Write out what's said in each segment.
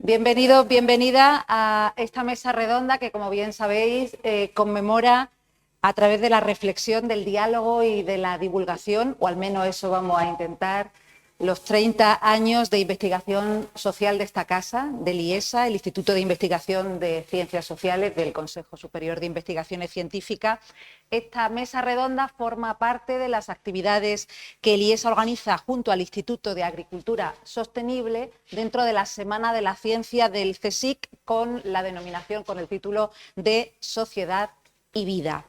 Bienvenidos, bienvenida a esta mesa redonda que, como bien sabéis, conmemora a través de la reflexión, del diálogo y de la divulgación, o al menos eso vamos a intentar, los 30 años de investigación social de esta casa, del IESA, el Instituto de Investigación de Ciencias Sociales del Consejo Superior de Investigaciones Científicas. Esta mesa redonda forma parte de las actividades que el IESA organiza junto al Instituto de Agricultura Sostenible dentro de la Semana de la Ciencia del CSIC con la denominación, con el título de Sociedad y Vida.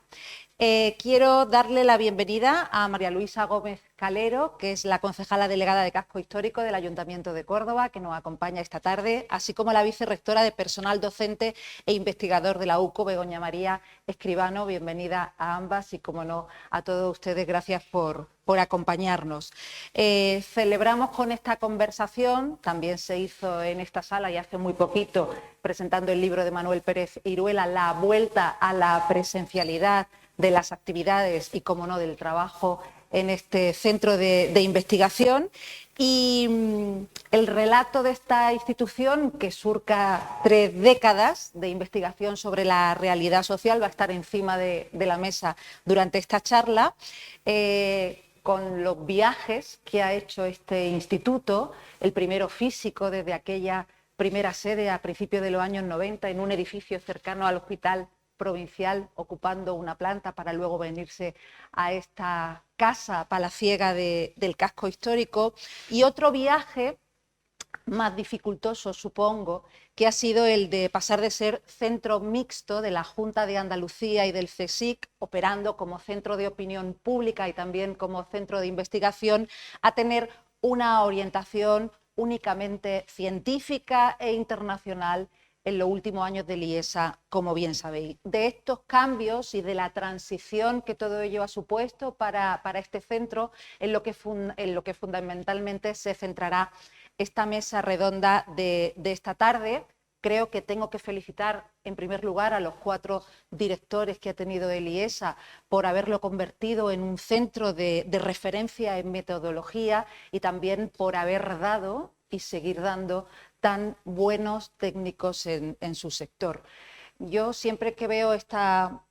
Quiero darle la bienvenida a María Luisa Gómez Calero, que es la concejala delegada de Casco Histórico del Ayuntamiento de Córdoba, que nos acompaña esta tarde, así como la vicerrectora de Personal Docente e Investigador de la UCO, Begoña María Escribano. Bienvenida a ambas y, como no, a todos ustedes, gracias por acompañarnos. Celebramos con esta conversación, también se hizo en esta sala y hace muy poquito, presentando el libro de Manuel Pérez Iruela, la vuelta a la presencialidad de las actividades y, como no, del trabajo en este centro de investigación. Y el relato de esta institución, que surca 3 décadas de investigación sobre la realidad social, va a estar encima de la mesa durante esta charla, con los viajes que ha hecho este instituto, el primero físico desde aquella primera sede a principios de los años 90 en un edificio cercano al Hospital Provincial, ocupando una planta para luego venirse a esta casa palaciega del casco histórico, y otro viaje más dificultoso, supongo, que ha sido el de pasar de ser centro mixto de la Junta de Andalucía y del CSIC, operando como centro de opinión pública y también como centro de investigación, a tener una orientación únicamente científica e internacional en los últimos años del IESA, como bien sabéis. De estos cambios y de la transición que todo ello ha supuesto para este centro, en lo que fundamentalmente se centrará esta mesa redonda de esta tarde. Creo que tengo que felicitar en primer lugar a los 4 directores que ha tenido el IESA por haberlo convertido en un centro de referencia en metodología y también por haber dado y seguir dando tan buenos técnicos en su sector. Yo siempre que veo esta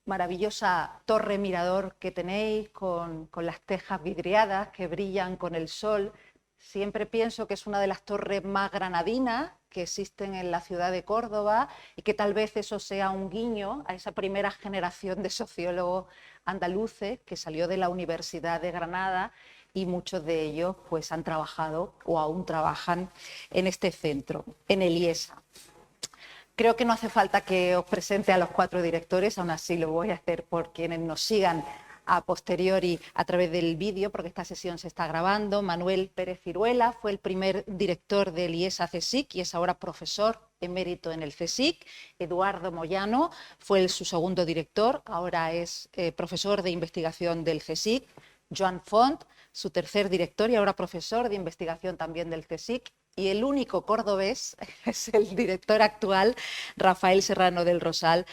maravillosa torre mirador que tenéis con las tejas vidriadas que brillan con el sol, siempre pienso que es una de las torres más granadinas que existen en la ciudad de Córdoba y que tal vez eso sea un guiño a esa primera generación de sociólogos andaluces que salió de la Universidad de Granada, y muchos de ellos pues han trabajado o aún trabajan en este centro, en el IESA. Creo que no hace falta que os presente a los 4 directores, aún así lo voy a hacer por quienes nos sigan a posteriori a través del vídeo, porque esta sesión se está grabando. Manuel Pérez Iruela fue el primer director del IESA CSIC y es ahora profesor emérito en el CSIC. Eduardo Moyano fue su segundo director, ahora es profesor de investigación del CSIC. Joan Font, su tercer director y ahora profesor de investigación también del CSIC. Y el único cordobés es el director actual, Rafael Serrano del Rosal,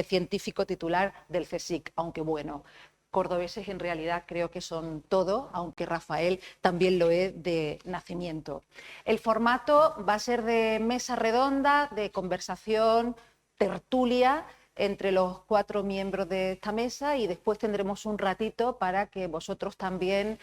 científico titular del CSIC, aunque bueno, cordobeses en realidad creo que son todo, aunque Rafael también lo es de nacimiento. El formato va a ser de mesa redonda, de conversación, tertulia, entre los 4 miembros de esta mesa, y después tendremos un ratito para que vosotros también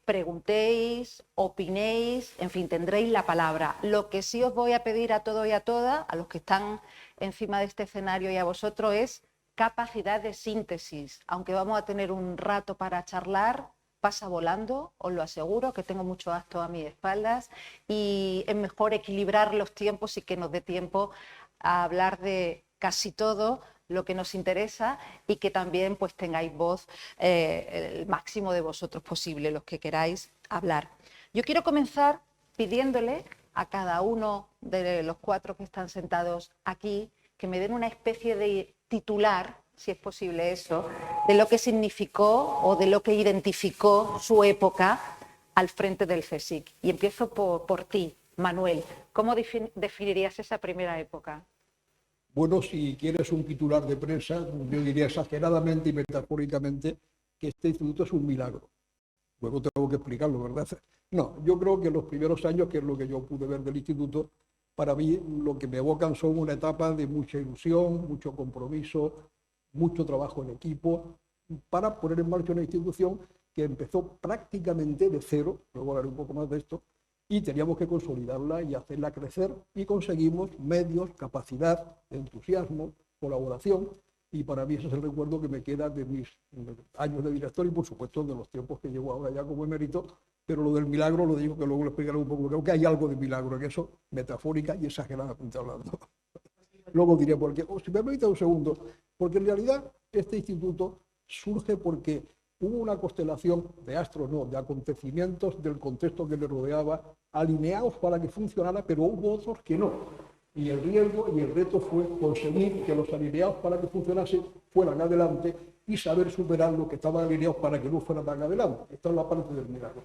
preguntéis, opinéis, en fin, tendréis la palabra. Lo que sí os voy a pedir a todos y a todas, a los que están encima de este escenario y a vosotros, es capacidad de síntesis. Aunque vamos a tener un rato para charlar, pasa volando, os lo aseguro, que tengo mucho acto a mis espaldas, y es mejor equilibrar los tiempos y que nos dé tiempo a hablar de casi todo lo que nos interesa y que también pues tengáis voz, el máximo de vosotros posible, los que queráis hablar. Yo quiero comenzar pidiéndole a cada uno de los 4 que están sentados aquí que me den una especie de titular, si es posible eso, de lo que significó o de lo que identificó su época al frente del CSIC. Y empiezo por ti, Manuel. ¿Cómo definirías esa primera época? Bueno, si quieres un titular de prensa, yo diría exageradamente y metafóricamente que este instituto es un milagro. Luego tengo que explicarlo, ¿verdad? No, yo creo que los primeros años, que es lo que yo pude ver del instituto, para mí lo que me evocan son una etapa de mucha ilusión, mucho compromiso, mucho trabajo en equipo, para poner en marcha una institución que empezó prácticamente de cero, luego hablaré un poco más de esto, y teníamos que consolidarla y hacerla crecer, y conseguimos medios, capacidad, entusiasmo, colaboración, y para mí ese es el recuerdo que me queda de mis años de director y por supuesto de los tiempos que llevo ahora ya como emérito, pero lo del milagro lo digo que luego lo explicaré un poco, creo que hay algo de milagro en eso, metafórica y exageradamente hablando. Luego diré por qué, si me permite un segundo, porque en realidad este instituto surge porque hubo una constelación de astros, no, de acontecimientos del contexto que le rodeaba, alineados para que funcionara, pero hubo otros que no. Y el riesgo y el reto fue conseguir que los alineados para que funcionase fueran adelante y saber superar lo que estaban alineados para que no fueran tan adelante. Esta es la parte del milagro.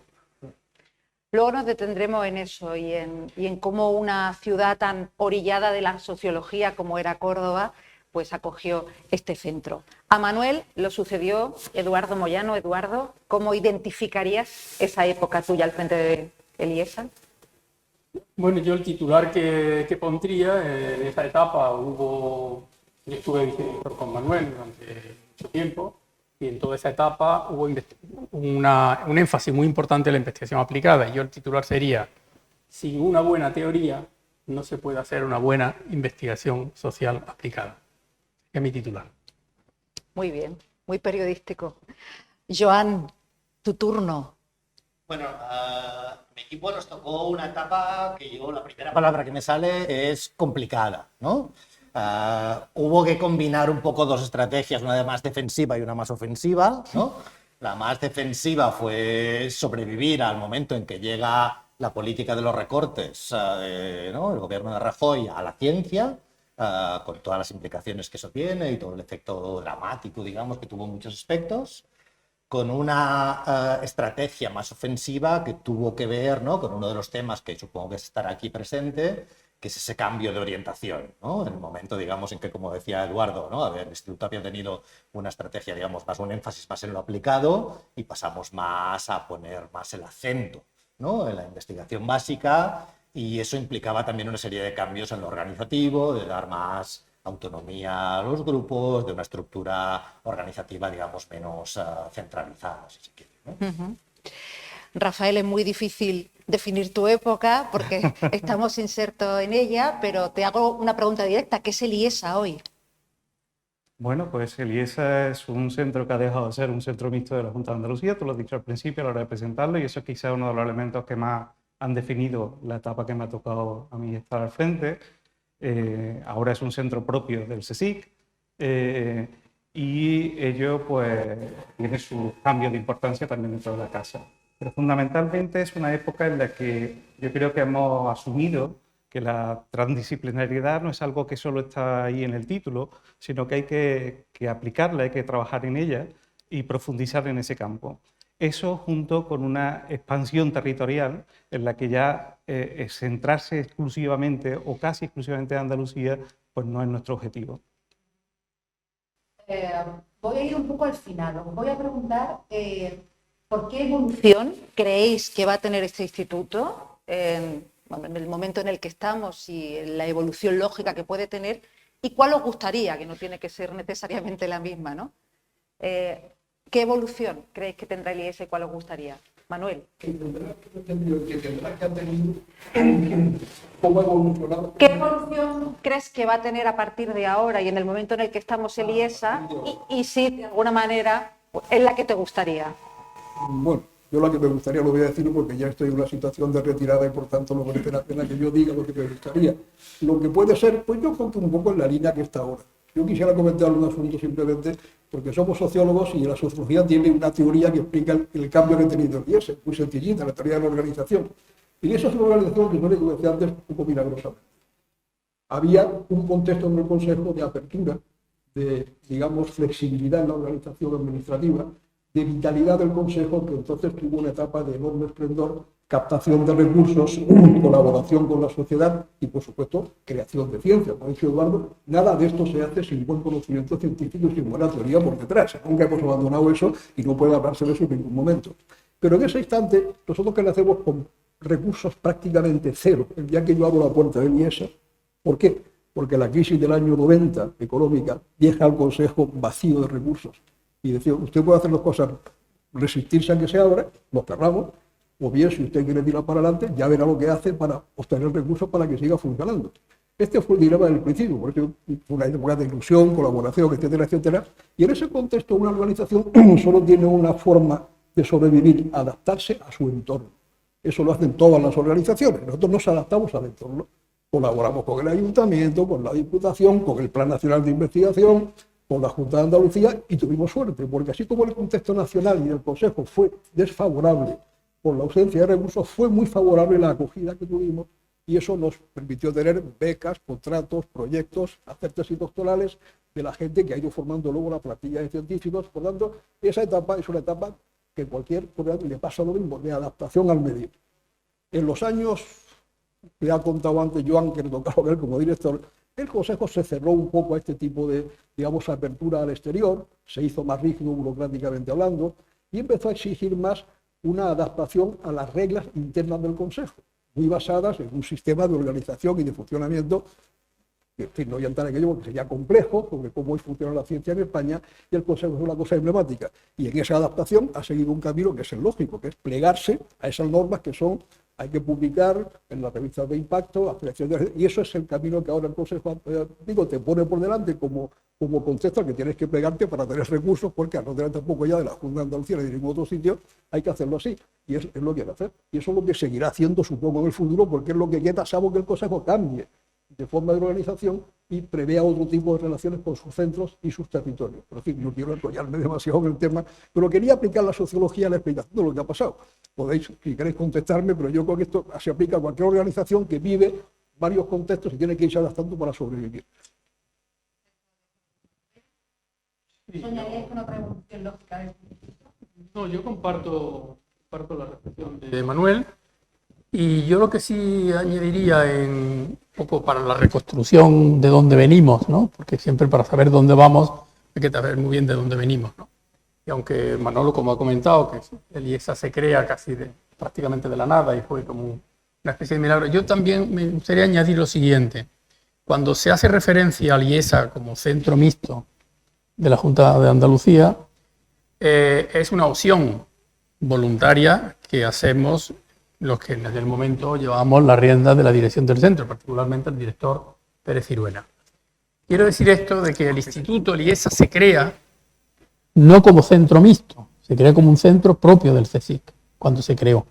Luego nos detendremos en eso y en cómo una ciudad tan orillada de la sociología como era Córdoba, pues acogió este centro. A Manuel lo sucedió Eduardo Moyano. Eduardo, ¿cómo identificarías esa época tuya al frente de Eliesa? Bueno, yo el titular que pondría en esa etapa yo estuve vicedirector con Manuel durante mucho tiempo y en toda esa etapa hubo un énfasis muy importante en la investigación aplicada y yo el titular sería: sin una buena teoría no se puede hacer una buena investigación social aplicada. Es mi titular. Muy bien, muy periodístico. Joan, tu turno. Bueno, mi equipo nos tocó una etapa que yo, la primera palabra que me sale es complicada, ¿no? Hubo que combinar un poco dos estrategias, una más defensiva y una más ofensiva, ¿no? La más defensiva fue sobrevivir al momento en que llega la política de los recortes, ¿no? El gobierno de Rajoy a la ciencia, con todas las implicaciones que eso tiene y todo el efecto dramático, digamos, que tuvo en muchos aspectos, con una estrategia más ofensiva que tuvo que ver, ¿no?, con uno de los temas que supongo que estará aquí presente, que es ese cambio de orientación, ¿no? En el momento, digamos, en que, como decía Eduardo, ¿no?, el instituto había tenido una estrategia, digamos, más un énfasis más en lo aplicado y pasamos más a poner más el acento, ¿no?, en la investigación básica, y eso implicaba también una serie de cambios en lo organizativo, de dar más autonomía a los grupos, de una estructura organizativa, digamos, menos centralizada, si se quiere, ¿no? Rafael, es muy difícil definir tu época porque estamos insertos en ella, pero te hago una pregunta directa. ¿Qué es Eliesa hoy? Bueno, pues Eliesa es un centro que ha dejado de ser un centro mixto de la Junta de Andalucía, tú lo has dicho al principio a la hora de presentarlo, y eso es quizá uno de los elementos que más han definido la etapa que me ha tocado a mí estar al frente. Ahora es un centro propio del CSIC y ello pues tiene su cambio de importancia también dentro de la casa. Pero fundamentalmente es una época en la que yo creo que hemos asumido que la transdisciplinariedad no es algo que solo está ahí en el título, sino que hay que aplicarla, hay que trabajar en ella y profundizar en ese campo. Eso junto con una expansión territorial en la que ya centrarse exclusivamente o casi exclusivamente en Andalucía pues no es nuestro objetivo. Voy a ir un poco al final. Os voy a preguntar ¿por qué evolución creéis que va a tener este instituto en el momento en el que estamos y en la evolución lógica que puede tener? ¿Y cuál os gustaría? Que no tiene que ser necesariamente la misma, ¿no? ¿Qué evolución creéis que tendrá Eliesa y cuál os gustaría? Manuel. ¿Qué evolución crees que va a tener a partir de ahora y en el momento en el que estamos Eliesa? Y si de alguna manera es la que te gustaría. Bueno, yo la que me gustaría lo voy a decir porque ya estoy en una situación de retirada y por tanto no merece la pena que yo diga lo que me gustaría. Lo que puede ser, pues yo creo que un poco en la línea que está ahora. Yo quisiera comentar un asunto simplemente porque somos sociólogos y la sociología tiene una teoría que explica el cambio que ha tenido Eliesa, muy sencillita, la teoría de la organización. Y esa es una organización que, como decía antes, un poco milagrosamente. Había un contexto en el Consejo de apertura, de, digamos, flexibilidad en la organización administrativa, de vitalidad del Consejo, que entonces tuvo una etapa de enorme esplendor, captación de recursos, colaboración con la sociedad y, por supuesto, creación de ciencia. Como ha dicho Eduardo, nada de esto se hace sin buen conocimiento científico y sin buena teoría por detrás. Nunca hemos abandonado eso y no puede hablarse de eso en ningún momento. Pero en ese instante, nosotros que le hacemos con recursos prácticamente cero el día que yo abro la puerta del IESA. ¿Por qué? Porque la crisis del año 90 económica deja al Consejo vacío de recursos. Y decía, usted puede hacer las cosas, resistirse a que se abra, lo cerramos, o bien si usted quiere tirar para adelante, ya verá lo que hace para obtener recursos para que siga funcionando. Este fue el dilema del principio, por eso fue una época de ilusión, colaboración, etcétera, etcétera. Y en ese contexto una organización solo tiene una forma de sobrevivir, adaptarse a su entorno. Eso lo hacen todas las organizaciones. Nosotros nos adaptamos al entorno. Colaboramos con el Ayuntamiento, con la Diputación, con el Plan Nacional de Investigación, con la Junta de Andalucía, y tuvimos suerte, porque así como el contexto nacional y el Consejo fue desfavorable por la ausencia de recursos, fue muy favorable la acogida que tuvimos, y eso nos permitió tener becas, contratos, proyectos, hacer tesis doctorales de la gente que ha ido formando luego la plantilla de científicos. Por lo tanto, esa etapa es una etapa que cualquier programa le pasa lo mismo, de adaptación al medio. En los años que ha contado antes Joan, que le tocaba ver como director, el Consejo se cerró un poco a este tipo de, digamos, apertura al exterior, se hizo más rígido burocráticamente hablando, y empezó a exigir más una adaptación a las reglas internas del Consejo, muy basadas en un sistema de organización y de funcionamiento que, en fin, no voy a entrar en ello porque sería complejo, sobre cómo hoy funciona la ciencia en España, y el Consejo es una cosa emblemática. Y en esa adaptación ha seguido un camino que es el lógico, que es plegarse a esas normas que son, hay que publicar en las revistas de impacto, y eso es el camino que ahora el Consejo, te pone por delante como contexto al que tienes que plegarte para tener recursos, porque al no tener tampoco ya de la Junta de Andalucía ni de ningún otro sitio, hay que hacerlo así, y es lo que hay que hacer. Y eso es lo que seguirá haciendo, supongo, en el futuro, porque es lo que queda, salvo que el Consejo cambie de forma de organización y prevea otro tipo de relaciones con sus centros y sus territorios. Pero en fin, no quiero enrollarme demasiado en el tema, pero quería aplicar la sociología a la explicación de lo que ha pasado. Podéis, si queréis, contestarme, pero yo creo que esto se aplica a cualquier organización que vive varios contextos y tiene que irse adaptando para sobrevivir. ¿Soñaríais con otra evolución lógica del instituto? No, yo comparto la reflexión de Manuel, y yo lo que sí añadiría un poco para la reconstrucción de dónde venimos, ¿no? Porque siempre para saber dónde vamos hay que saber muy bien de dónde venimos, ¿no? Y aunque Manolo, como ha comentado, que el IESA se crea prácticamente de la nada y fue como una especie de milagro, yo también me gustaría añadir lo siguiente. Cuando se hace referencia al IESA como centro mixto de la Junta de Andalucía, es una opción voluntaria que hacemos los que en aquel momento llevábamos la rienda de la dirección del centro, particularmente el director Pérez Ciruela. Quiero decir esto de que el instituto, el IESA, se crea no como centro mixto, se crea como un centro propio del CSIC, cuando se creó.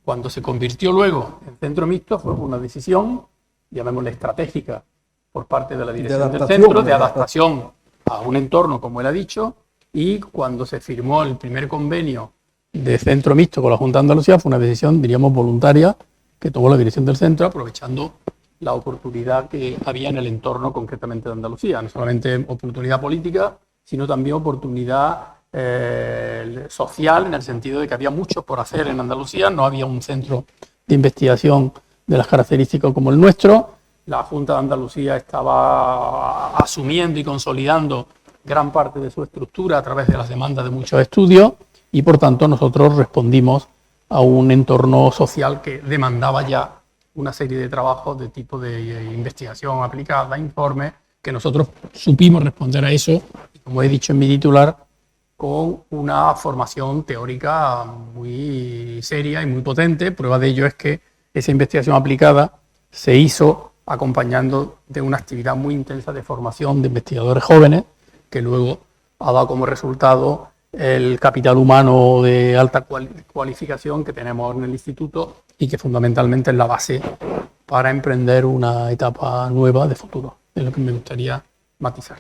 Cuando se convirtió luego en centro mixto fue una decisión, llamémosla estratégica, por parte de la dirección del centro, de adaptación a un entorno, como él ha dicho, y cuando se firmó el primer convenio de centro mixto con la Junta de Andalucía fue una decisión, diríamos, voluntaria que tomó la dirección del centro, aprovechando la oportunidad que había en el entorno concretamente de Andalucía, no solamente oportunidad política, sino también oportunidad social, en el sentido de que había mucho por hacer en Andalucía, no había un centro de investigación de las características como el nuestro, la Junta de Andalucía estaba asumiendo y consolidando gran parte de su estructura a través de las demandas de muchos estudios, y por tanto nosotros respondimos a un entorno social que demandaba ya una serie de trabajos de tipo de investigación aplicada, informes, que nosotros supimos responder a eso, y como he dicho en mi titular, con una formación teórica muy seria y muy potente. Prueba de ello es que esa investigación aplicada se hizo acompañando de una actividad muy intensa de formación de investigadores jóvenes, que luego ha dado como resultado el capital humano de alta cualificación que tenemos en el instituto y que fundamentalmente es la base para emprender una etapa nueva de futuro, es lo que me gustaría matizar.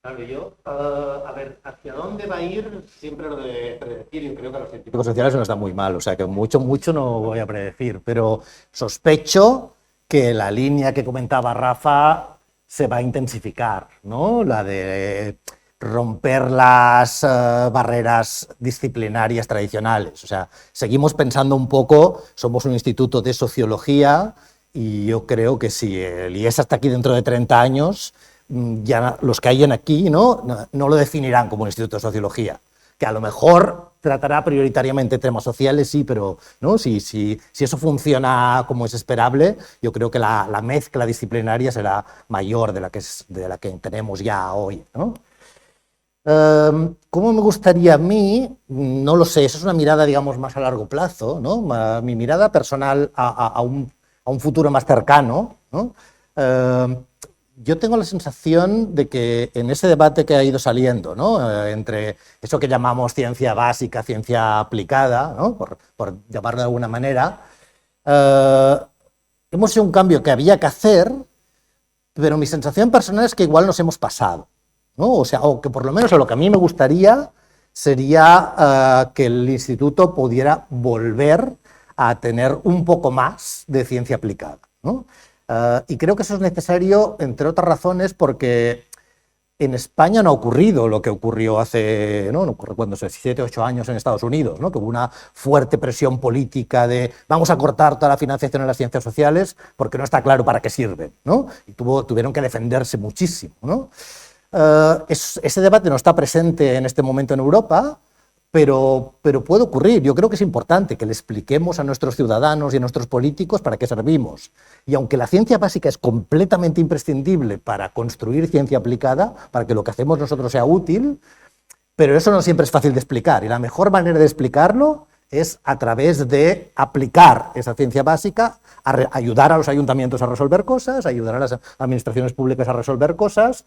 Claro, yo, a ver, ¿hacia dónde va a ir? Siempre lo de predecir, yo creo que a los científicos sociales no está muy mal, o sea que mucho no voy a predecir, pero sospecho que la línea que comentaba Rafa se va a intensificar, ¿no? La de romper las barreras disciplinarias tradicionales. O sea, seguimos pensando un poco, somos un instituto de sociología y yo creo que si el IESA está aquí dentro de 30 años, ya los que hayan aquí no lo definirán como un instituto de sociología, que a lo mejor tratará prioritariamente temas sociales, sí, pero ¿no? Si eso funciona como es esperable, yo creo que la mezcla disciplinaria será mayor de la que tenemos ya hoy, ¿no? ¿Cómo me gustaría a mí? No lo sé, eso es una mirada, digamos, más a largo plazo, ¿no? Mi mirada personal a un futuro más cercano, ¿no? Yo tengo la sensación de que en ese debate que ha ido saliendo, ¿no? Entre eso que llamamos ciencia básica, ciencia aplicada, ¿no? por llamarlo de alguna manera, hemos hecho un cambio que había que hacer, pero mi sensación personal es que igual nos hemos pasado, ¿no? O sea, o que por lo menos lo que a mí me gustaría sería que el instituto pudiera volver a tener un poco más de ciencia aplicada, ¿no? Y creo que eso es necesario, entre otras razones, porque en España no ha ocurrido lo que ocurrió hace, no ocurrió cuando 7 o 8 años en Estados Unidos, ¿no? Que hubo una fuerte presión política de vamos a cortar toda la financiación en las ciencias sociales porque no está claro para qué sirven, ¿no? Y tuvieron que defenderse muchísimo, ¿no? Ese debate no está presente en este momento en Europa, pero puede ocurrir. Yo creo que es importante que le expliquemos a nuestros ciudadanos y a nuestros políticos para qué servimos. Y aunque la ciencia básica es completamente imprescindible para construir ciencia aplicada, para que lo que hacemos nosotros sea útil, pero eso no siempre es fácil de explicar. Y la mejor manera de explicarlo es a través de aplicar esa ciencia básica, ayudar a los ayuntamientos a resolver cosas, ayudar a las administraciones públicas a resolver cosas,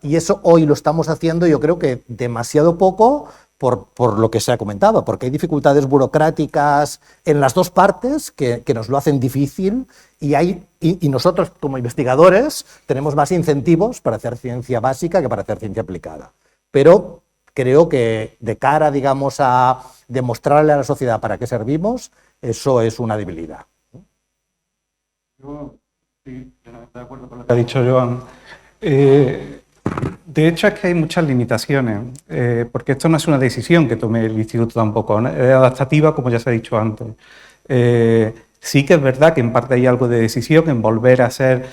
y eso hoy lo estamos haciendo, yo creo que demasiado poco, por lo que se ha comentado, porque hay dificultades burocráticas en las dos partes que nos lo hacen difícil y nosotros como investigadores tenemos más incentivos para hacer ciencia básica que para hacer ciencia aplicada. Pero creo que de cara, digamos, a demostrarle a la sociedad para qué servimos, eso es una debilidad. Yo estoy de acuerdo con lo que ha dicho Joan. De hecho, es que hay muchas limitaciones, porque esto no es una decisión que tome el instituto tampoco, ¿no? Es adaptativa, como ya se ha dicho antes. Sí que es verdad que en parte hay algo de decisión en volver a hacer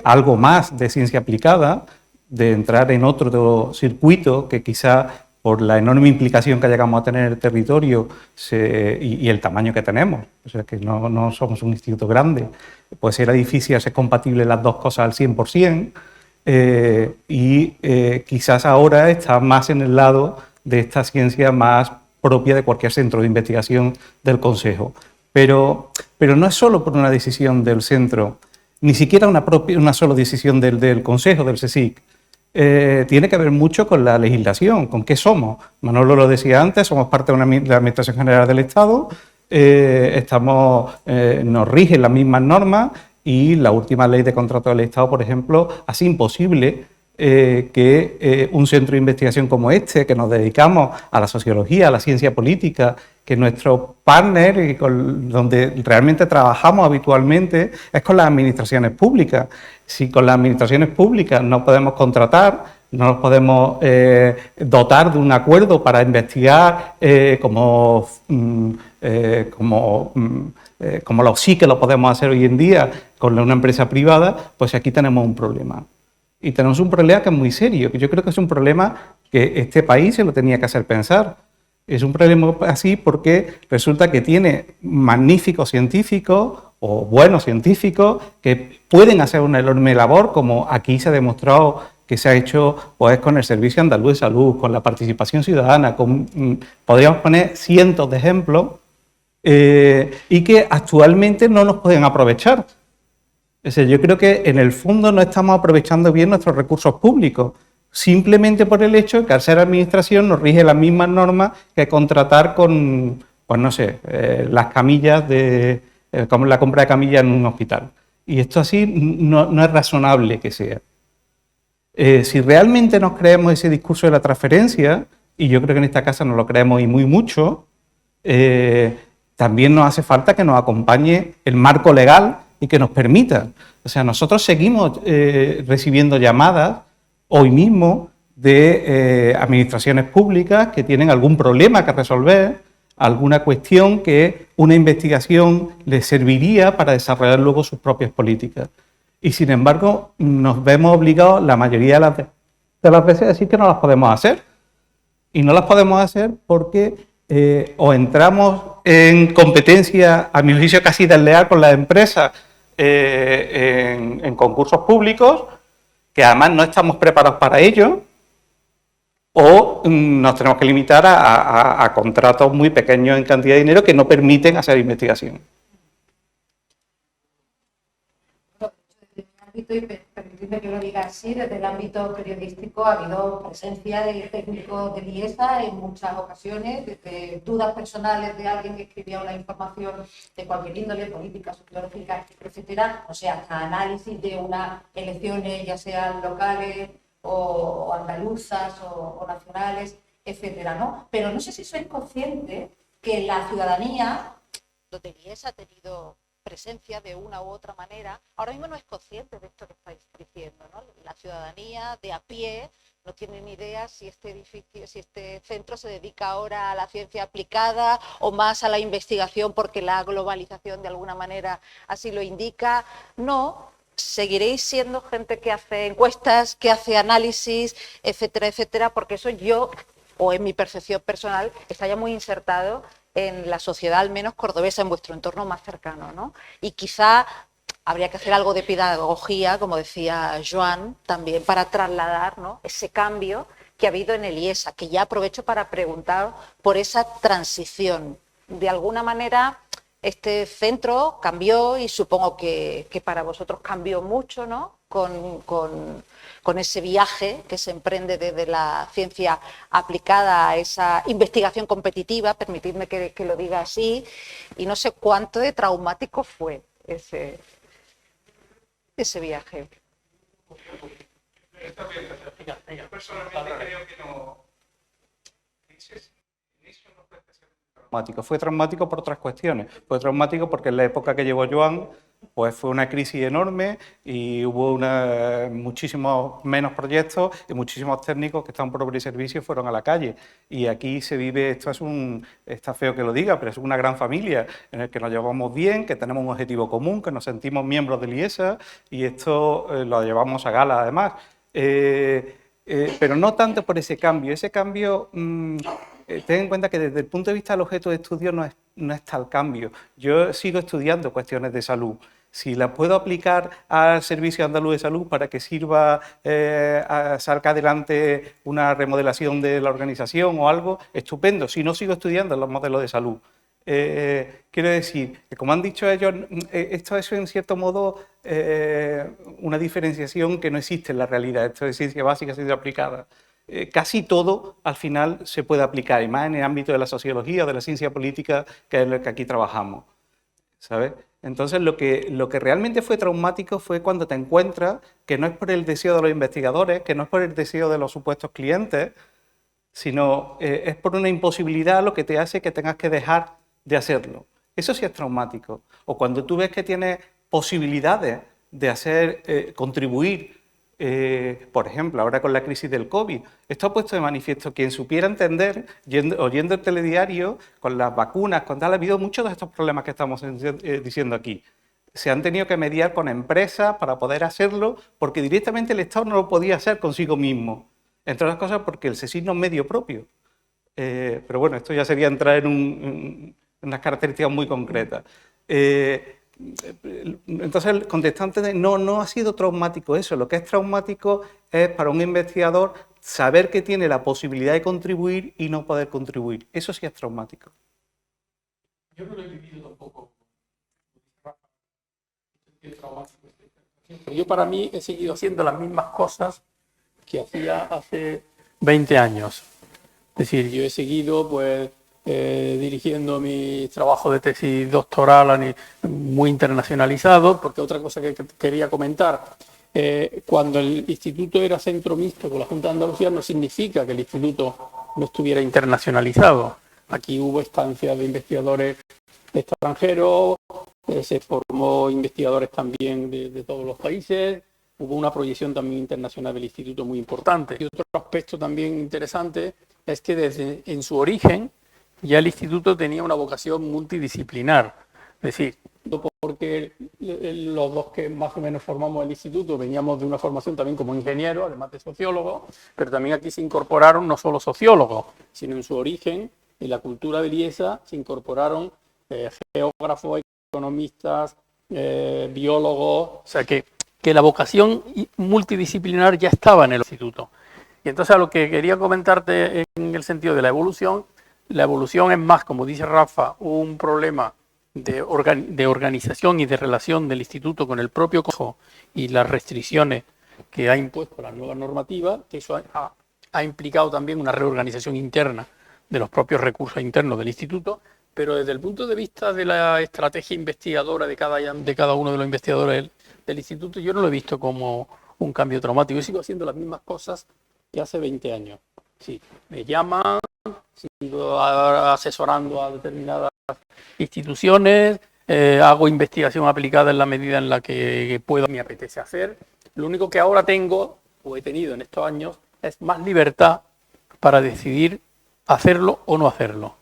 algo más de ciencia aplicada, de entrar en otro circuito que quizá por la enorme implicación que llegamos a tener en el territorio y el tamaño que tenemos, o sea que no somos un instituto grande, pues era difícil hacer compatibles las dos cosas al 100%, quizás ahora está más en el lado de esta ciencia más propia de cualquier centro de investigación del Consejo. Pero no es solo por una decisión del centro, ni siquiera una sola decisión del Consejo, del CSIC. Tiene que ver mucho con la legislación, con qué somos. Manolo lo decía antes, somos parte de la Administración General del Estado, nos rigen las mismas normas y la última ley de contrato del Estado, por ejemplo, hace imposible que un centro de investigación como este, que nos dedicamos a la sociología, a la ciencia política, que nuestro partner y donde realmente trabajamos habitualmente es con las administraciones públicas. Si con las administraciones públicas no podemos contratar, no nos podemos dotar de un acuerdo para investigar como sí que lo podemos hacer hoy en día con una empresa privada, pues aquí tenemos un problema. Y tenemos un problema que es muy serio, que yo creo que es un problema que este país se lo tenía que hacer pensar. Es un problema así porque resulta que tiene magníficos científicos o buenos científicos que pueden hacer una enorme labor, como aquí se ha demostrado que se ha hecho pues, con el Servicio Andaluz de Salud, con la participación ciudadana, podríamos poner cientos de ejemplos, y que actualmente no nos pueden aprovechar. Es decir, yo creo que en el fondo no estamos aprovechando bien nuestros recursos públicos, simplemente por el hecho de que al ser administración nos rige las mismas normas que contratar con, pues no sé, las camillas como la compra de camillas en un hospital. Y esto así no es razonable que sea. Si realmente nos creemos ese discurso de la transferencia, y yo creo que en esta casa nos lo creemos y muy mucho, también nos hace falta que nos acompañe el marco legal y que nos permita. O sea, nosotros seguimos recibiendo llamadas hoy mismo de administraciones públicas que tienen algún problema que resolver, alguna cuestión que una investigación les serviría para desarrollar luego sus propias políticas. Y sin embargo, nos vemos obligados la mayoría de las veces a decir que no las podemos hacer. Y no las podemos hacer porque o entramos en competencia, a mi juicio casi desleal, con las empresas en concursos públicos, que además no estamos preparados para ello, o nos tenemos que limitar a contratos muy pequeños en cantidad de dinero que no permiten hacer investigación. Y permitidme que lo diga así, desde el ámbito periodístico ha habido presencia del técnico del IESA en muchas ocasiones, desde dudas personales de alguien que escribía una información de cualquier índole, política, sociológica, etcétera, o sea, hasta análisis de unas elecciones, ya sean locales o andaluzas o nacionales, etcétera, ¿no? Pero no sé si sois conscientes que la ciudadanía, donde el IESA ha tenido presencia de una u otra manera, ahora mismo no es consciente de esto que estáis diciendo, ¿no? La ciudadanía de a pie no tiene ni idea si este edificio, si este centro se dedica ahora a la ciencia aplicada o más a la investigación porque la globalización de alguna manera así lo indica. No, seguiréis siendo gente que hace encuestas, que hace análisis, etcétera, etcétera, porque eso yo, o en mi percepción personal, está ya muy insertado en la sociedad, al menos cordobesa, en vuestro entorno más cercano, ¿no? Y quizá habría que hacer algo de pedagogía, como decía Joan, también para trasladar, ¿no?, ese cambio que ha habido en el IESA, que ya aprovecho para preguntar por esa transición. De alguna manera, este centro cambió y supongo que para vosotros cambió mucho, ¿no?, con ese viaje que se emprende desde la ciencia aplicada a esa investigación competitiva, permitidme que lo diga así, y no sé cuánto de traumático fue ese viaje. Yo personalmente creo que no. Traumático. Fue traumático por otras cuestiones. Fue traumático porque en la época que llevó Joan, pues fue una crisis enorme y hubo muchísimos menos proyectos y muchísimos técnicos que estaban por obra y servicio fueron a la calle. Y aquí se vive, está feo que lo diga, pero es una gran familia en la que nos llevamos bien, que tenemos un objetivo común, que nos sentimos miembros del IESA y esto lo llevamos a gala además. Pero no tanto por ese cambio. Ese cambio, ten en cuenta que desde el punto de vista del objeto de estudio no es tal cambio. Yo sigo estudiando cuestiones de salud. Si las puedo aplicar al Servicio Andaluz de Salud para que sirva a sacar adelante una remodelación de la organización o algo, estupendo. Si no, sigo estudiando los modelos de salud. Quiero decir, que como han dicho ellos, esto es en cierto modo una diferenciación que no existe en la realidad. Esto es ciencia básica, ciencia aplicada. Casi todo al final se puede aplicar, y más en el ámbito de la sociología o de la ciencia política, que es lo que aquí trabajamos, ¿sabes? Entonces lo que realmente fue traumático fue cuando te encuentras que no es por el deseo de los investigadores, que no es por el deseo de los supuestos clientes, sino es por una imposibilidad lo que te hace que tengas que dejar de hacerlo. Eso sí es traumático. O cuando tú ves que tienes posibilidades de contribuir, por ejemplo, ahora con la crisis del COVID, esto ha puesto de manifiesto, quien supiera entender, oyendo el telediario, con las vacunas, con tal, ha habido muchos de estos problemas que estamos diciendo aquí. Se han tenido que mediar con empresas para poder hacerlo, porque directamente el Estado no lo podía hacer consigo mismo. Entre otras cosas porque el CSIC no es medio propio. Pero bueno, esto ya sería entrar en unas características muy concretas. Entonces, contestante, no ha sido traumático eso. Lo que es traumático es para un investigador saber que tiene la posibilidad de contribuir y no poder contribuir. Eso sí es traumático. Yo no lo he vivido tampoco. Yo para mí he seguido haciendo las mismas cosas que hacía hace 20 años. Es decir, yo he seguido pues dirigiendo mi trabajo de tesis doctoral muy internacionalizado, porque otra cosa que quería comentar, cuando el instituto era centro mixto con la Junta de Andalucía no significa que el instituto no estuviera internacionalizado. Aquí hubo estancias de investigadores extranjeros, se formó investigadores también de todos los países, hubo una proyección también internacional del instituto muy importante. Y otro aspecto también interesante es que en su origen ya el instituto tenía una vocación multidisciplinar. Es decir, no porque los dos que más o menos formamos el instituto veníamos de una formación también como ingenieros, además de sociólogos, pero también aquí se incorporaron no solo sociólogos, sino en su origen en la cultura beliesa se incorporaron geógrafos, economistas, biólogos, o sea que la vocación multidisciplinar ya estaba en el instituto. Y entonces a lo que quería comentarte en el sentido de la evolución es más, como dice Rafa, un problema de organización y de relación del instituto con el propio consejo y las restricciones que ha impuesto la nueva normativa, que eso ha implicado también una reorganización interna de los propios recursos internos del instituto, pero desde el punto de vista de la estrategia investigadora de cada uno de los investigadores del instituto, yo no lo he visto como un cambio traumático. Yo sigo haciendo las mismas cosas que hace 20 años. Sí, me llaman, sigo asesorando a determinadas instituciones, hago investigación aplicada en la medida en la que puedo, me apetece hacer. Lo único que ahora tengo, o he tenido en estos años, es más libertad para decidir hacerlo o no hacerlo.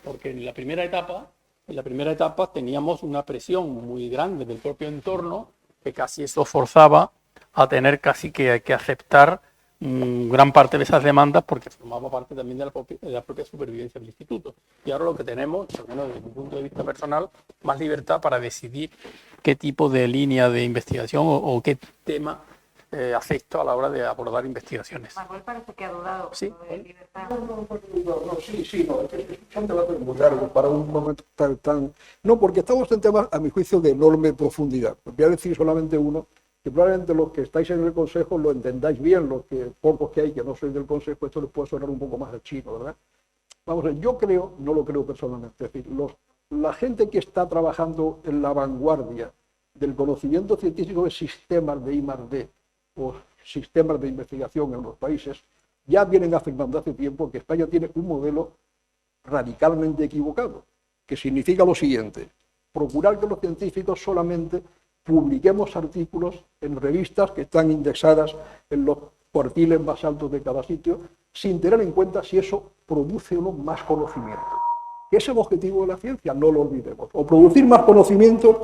Porque en la primera etapa teníamos una presión muy grande del propio entorno, que casi eso forzaba a tener casi que aceptar gran parte de esas demandas, porque formaba parte también de la propia supervivencia del instituto. Y ahora lo que tenemos, al menos desde mi punto de vista personal, más libertad para decidir qué tipo de línea de investigación o qué tema acepto a la hora de abordar investigaciones. Manuel parece que ha dudado. ¿Sí? De libertad. No, es un debate muy largo para un momento tan... No, porque estamos en temas, a mi juicio, de enorme profundidad. Voy a decir solamente uno, que probablemente los que estáis en el Consejo lo entendáis bien, los que pocos que hay que no sois del Consejo, esto les puede sonar un poco más de chino, ¿verdad? Vamos a ver, yo creo, no lo creo personalmente, es decir, la gente que está trabajando en la vanguardia del conocimiento científico de sistemas de I+D o sistemas de investigación en los países, ya vienen afirmando hace tiempo que España tiene un modelo radicalmente equivocado, que significa lo siguiente: procurar que los científicos solamente publiquemos artículos en revistas que están indexadas en los cuartiles más altos de cada sitio, sin tener en cuenta si eso produce o no más conocimiento. Que es el objetivo de la ciencia, no lo olvidemos. O producir más conocimiento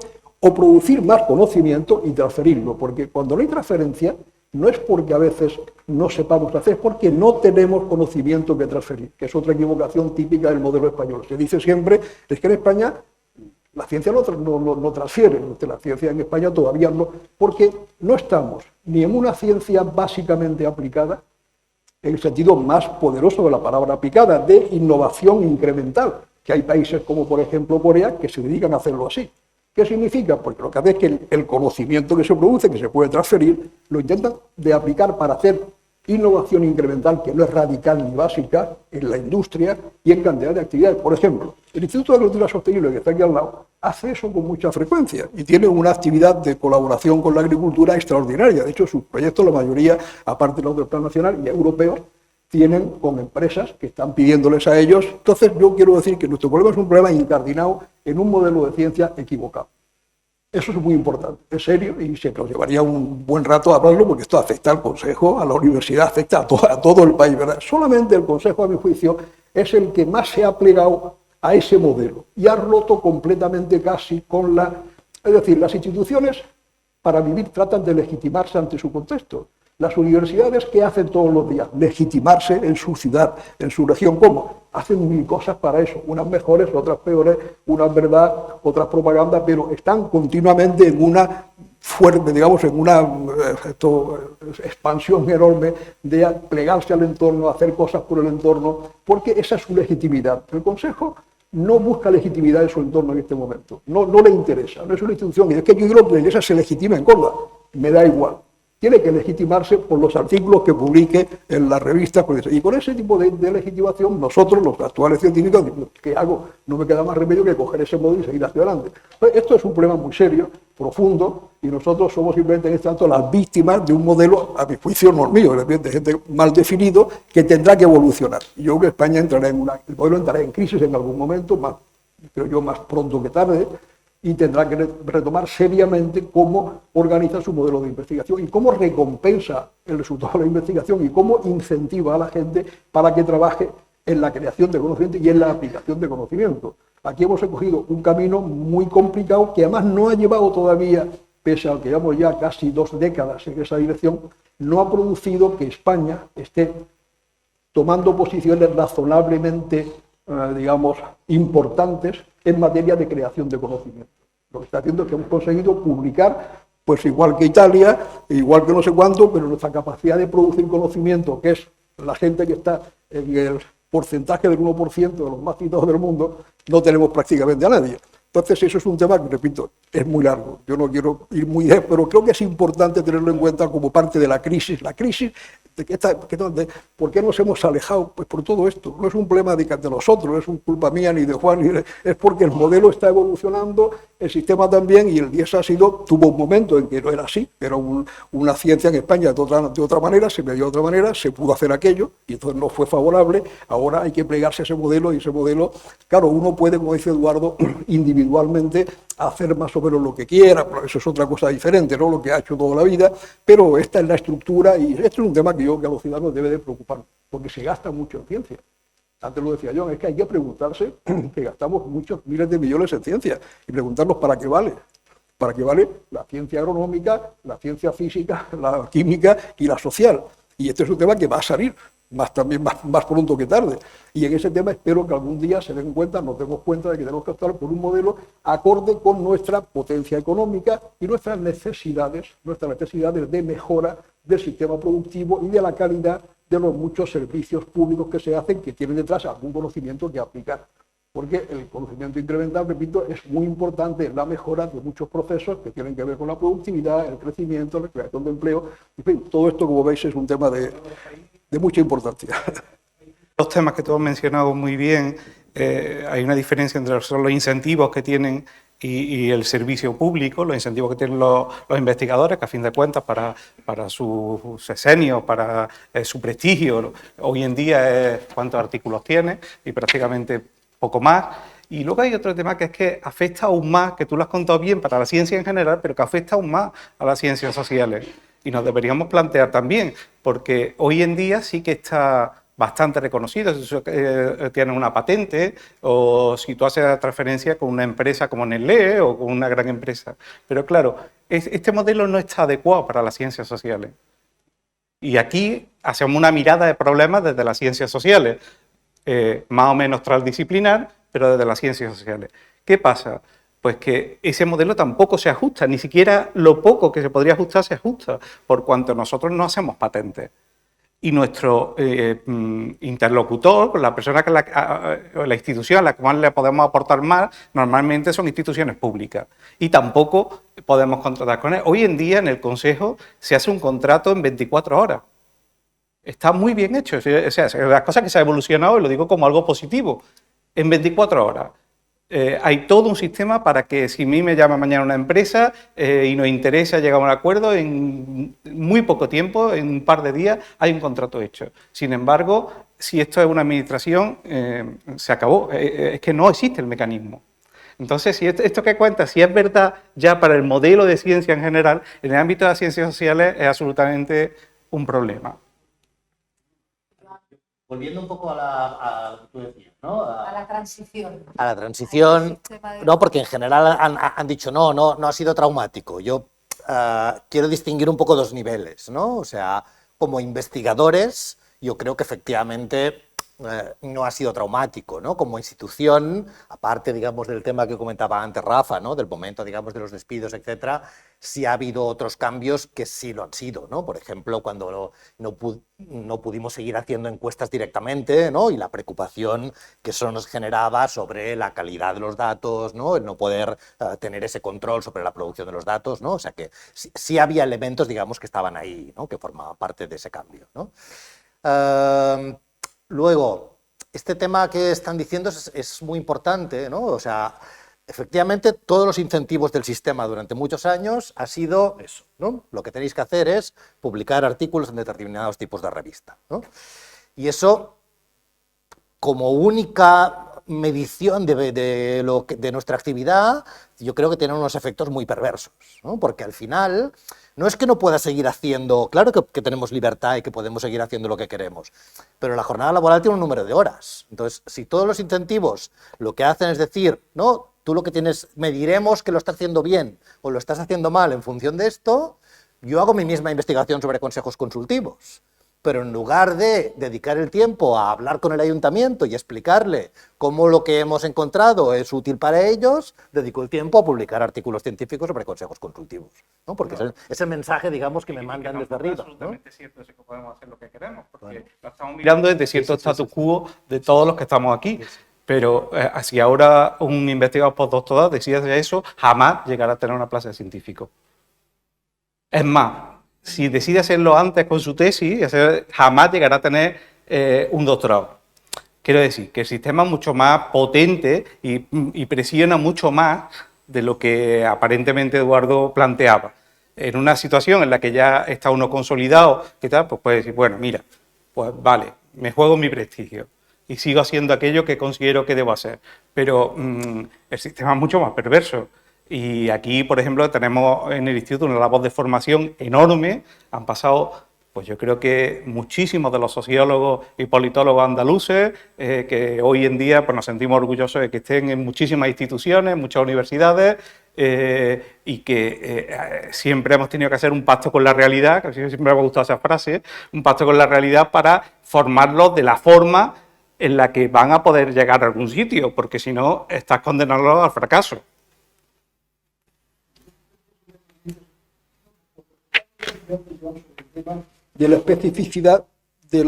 y transferirlo, porque cuando no hay transferencia, no es porque a veces no sepamos hacer, es porque no tenemos conocimiento que transferir, que es otra equivocación típica del modelo español. Se dice siempre, es que en España la ciencia no transfiere, la ciencia en España todavía no, porque no estamos ni en una ciencia básicamente aplicada, en el sentido más poderoso de la palabra aplicada, de innovación incremental, que hay países como por ejemplo Corea que se dedican a hacerlo así. ¿Qué significa? Porque lo que hace es que el conocimiento que se produce, que se puede transferir, lo intentan de aplicar para hacer innovación incremental, que no es radical ni básica, en la industria y en cantidad de actividades. Por ejemplo, el Instituto de Agricultura Sostenible, que está aquí al lado, hace eso con mucha frecuencia y tiene una actividad de colaboración con la agricultura extraordinaria. De hecho, sus proyectos, la mayoría, aparte de los del Plan Nacional y europeos, tienen con empresas que están pidiéndoles a ellos. Entonces, yo quiero decir que nuestro problema es un problema incardinado en un modelo de ciencia equivocado. Eso es muy importante, es serio, y se nos llevaría un buen rato a hablarlo, porque esto afecta al Consejo, a la universidad, afecta a todo el país, ¿verdad? Solamente el Consejo, a mi juicio, es el que más se ha plegado a ese modelo y ha roto completamente casi con la... Es decir, las instituciones para vivir tratan de legitimarse ante su contexto. Las universidades, ¿qué hacen todos los días? Legitimarse en su ciudad, en su región. ¿Cómo? Hacen mil cosas para eso, unas mejores, otras peores, unas verdad, otras propaganda, pero están continuamente en una fuerte, digamos, en una expansión enorme de plegarse al entorno, hacer cosas por el entorno, porque esa es su legitimidad. El Consejo no busca legitimidad en su entorno en este momento, no le interesa, no es una institución, y es que yo digo que la Iglesia se legitima en Córdoba, me da igual. Tiene que legitimarse por los artículos que publique en las revistas. Y con ese tipo de legitimación, nosotros, los actuales científicos, ¿qué hago? No me queda más remedio que coger ese modelo y seguir hacia adelante. Entonces, esto es un problema muy serio, profundo, y nosotros somos simplemente en este tanto las víctimas de un modelo, a mi juicio, no el mío, de gente mal definido, que tendrá que evolucionar. Y yo creo que España entrará el modelo entrará en crisis en algún momento, creo yo más pronto que tarde, y tendrá que retomar seriamente cómo organiza su modelo de investigación y cómo recompensa el resultado de la investigación y cómo incentiva a la gente para que trabaje en la creación de conocimiento y en la aplicación de conocimiento. Aquí hemos escogido un camino muy complicado que además no ha llevado todavía, pese a que llevamos ya casi 2 décadas en esa dirección, no ha producido que España esté tomando posiciones razonablemente digamos, importantes en materia de creación de conocimiento. Lo que está haciendo es que hemos conseguido publicar, pues igual que Italia, igual que no sé cuánto, pero nuestra capacidad de producir conocimiento, que es la gente que está en el porcentaje del 1% de los más citados del mundo, no tenemos prácticamente a nadie. Entonces, eso es un tema que, repito, es muy largo. Yo no quiero ir muy lejos, pero creo que es importante tenerlo en cuenta como parte de la crisis. La crisis, ¿por qué nos hemos alejado? Pues por todo esto. No es un problema de nosotros, no es culpa mía ni de Juan, es porque el modelo está evolucionando, el sistema también, y el DIESA tuvo un momento en que no era así, era una ciencia en España de otra manera, se me dio de otra manera, se pudo hacer aquello, y entonces no fue favorable. Ahora hay que plegarse a ese modelo, y ese modelo, claro, uno puede, como dice Eduardo, individualmente hacer más o menos lo que quiera, pero eso es otra cosa diferente, ¿no? Lo que ha hecho toda la vida, pero esta es la estructura, y este es un tema que yo creo que a los ciudadanos debe de preocupar, porque se gasta mucho en ciencia. Antes lo decía John, es que hay que preguntarse que gastamos muchos miles de millones en ciencia, y preguntarnos para qué vale. ¿Para qué vale la ciencia agronómica, la ciencia física, la química y la social? Y este es un tema que va a salir, más pronto que tarde. Y en ese tema espero que algún día se den cuenta, nos demos cuenta de que tenemos que optar por un modelo acorde con nuestra potencia económica y nuestras necesidades de mejora del sistema productivo y de la calidad de los muchos servicios públicos que se hacen, que tienen detrás algún conocimiento que aplicar. Porque el conocimiento incremental, repito, es muy importante en la mejora de muchos procesos que tienen que ver con la productividad, el crecimiento, la creación de empleo. En fin, todo esto, como veis, es un tema de mucha importancia. Los temas que tú has mencionado muy bien, hay una diferencia entre los incentivos que tienen y el servicio público, los incentivos que tienen los investigadores, que a fin de cuentas para su sexenio, para su prestigio, hoy en día es cuántos artículos tiene y prácticamente poco más. Y luego hay otro tema que es que afecta aún más, que tú lo has contado bien para la ciencia en general, pero que afecta aún más a las ciencias sociales. Y nos deberíamos plantear también, porque hoy en día sí que está bastante reconocido, si tienes una patente o si tú haces la transferencia con una empresa como Nestlé o con una gran empresa. Pero claro, este modelo no está adecuado para las ciencias sociales. Y aquí hacemos una mirada de problemas desde las ciencias sociales, más o menos transdisciplinar, pero desde las ciencias sociales. ¿Qué pasa? Pues que ese modelo tampoco se ajusta, ni siquiera lo poco que se podría ajustar se ajusta, por cuanto nosotros no hacemos patentes. Y nuestro interlocutor, la persona la institución a la cual le podemos aportar más, normalmente son instituciones públicas. Y tampoco podemos contratar con él. Hoy en día en el Consejo se hace un contrato en 24 horas. Está muy bien hecho. O sea, las cosas que se ha evolucionado, y lo digo como algo positivo, en 24 horas. Hay todo un sistema para que si a mí me llama mañana una empresa y nos interesa llegar a un acuerdo, en muy poco tiempo, en un par de días, hay un contrato hecho. Sin embargo, si esto es una administración, se acabó. Es que no existe el mecanismo. Entonces, si esto que cuenta, si es verdad ya para el modelo de ciencia en general, en el ámbito de las ciencias sociales es absolutamente un problema. Volviendo un poco a lo que tú decías, ¿no? A la transición. A la transición, no, porque en general han dicho no ha sido traumático. Yo quiero distinguir un poco dos niveles, ¿no? O sea, como investigadores, yo creo que efectivamente no ha sido traumático, ¿no? Como institución, aparte, digamos, del tema que comentaba antes Rafa, ¿no? Del momento, digamos, de los despidos, etcétera, sí ha habido otros cambios que sí lo han sido, ¿no? Por ejemplo, cuando no pudimos seguir haciendo encuestas directamente, ¿no? Y la preocupación que eso nos generaba sobre la calidad de los datos, ¿no? El no poder tener ese control sobre la producción de los datos, ¿no? O sea que sí había elementos, digamos, que estaban ahí, ¿no? Que formaban parte de ese cambio, ¿no? Luego, este tema que están diciendo es muy importante, ¿no? O sea, efectivamente, todos los incentivos del sistema durante muchos años ha sido eso, ¿no? Lo que tenéis que hacer es publicar artículos en determinados tipos de revista, ¿no? Y eso, como única medición de nuestra actividad, yo creo que tiene unos efectos muy perversos, ¿no? Porque al final no es que no pueda seguir haciendo, claro que tenemos libertad y que podemos seguir haciendo lo que queremos, pero la jornada laboral tiene un número de horas. Entonces, si todos los incentivos lo que hacen es decir, no, tú lo que tienes, mediremos que lo estás haciendo bien o lo estás haciendo mal en función de esto, yo hago mi misma investigación sobre consejos consultivos. pero en lugar de dedicar el tiempo a hablar con el ayuntamiento y explicarle cómo lo que hemos encontrado es útil para ellos, dedico el tiempo a publicar artículos científicos sobre consejos consultivos, ¿no? Porque es el mensaje, digamos, que me mandan desde arriba. Es absolutamente cierto eso, que podemos hacer lo que queremos, porque lo estamos mirando desde cierto status quo de todos los que estamos aquí. Pero si ahora un investigador postdoctoral decide hacer eso, jamás llegará a tener una plaza de científico. Es más, si decide hacerlo antes con su tesis, jamás llegará a tener un doctorado. Quiero decir que el sistema es mucho más potente y presiona mucho más de lo que aparentemente Eduardo planteaba. En una situación en la que ya está uno consolidado, ¿qué tal? Pues puede decir, bueno, mira, pues vale, me juego mi prestigio y sigo haciendo aquello que considero que debo hacer. Pero el sistema es mucho más perverso. Y aquí, por ejemplo, tenemos en el instituto una labor de formación enorme. Han pasado, pues yo creo que muchísimos de los sociólogos y politólogos andaluces, que hoy en día pues, nos sentimos orgullosos de que estén en muchísimas instituciones, muchas universidades, y que siempre hemos tenido que hacer un pacto con la realidad, que siempre me ha gustado esa frase, un pacto con la realidad para formarlos de la forma en la que van a poder llegar a algún sitio, porque si no, estás condenándolos al fracaso. De la especificidad de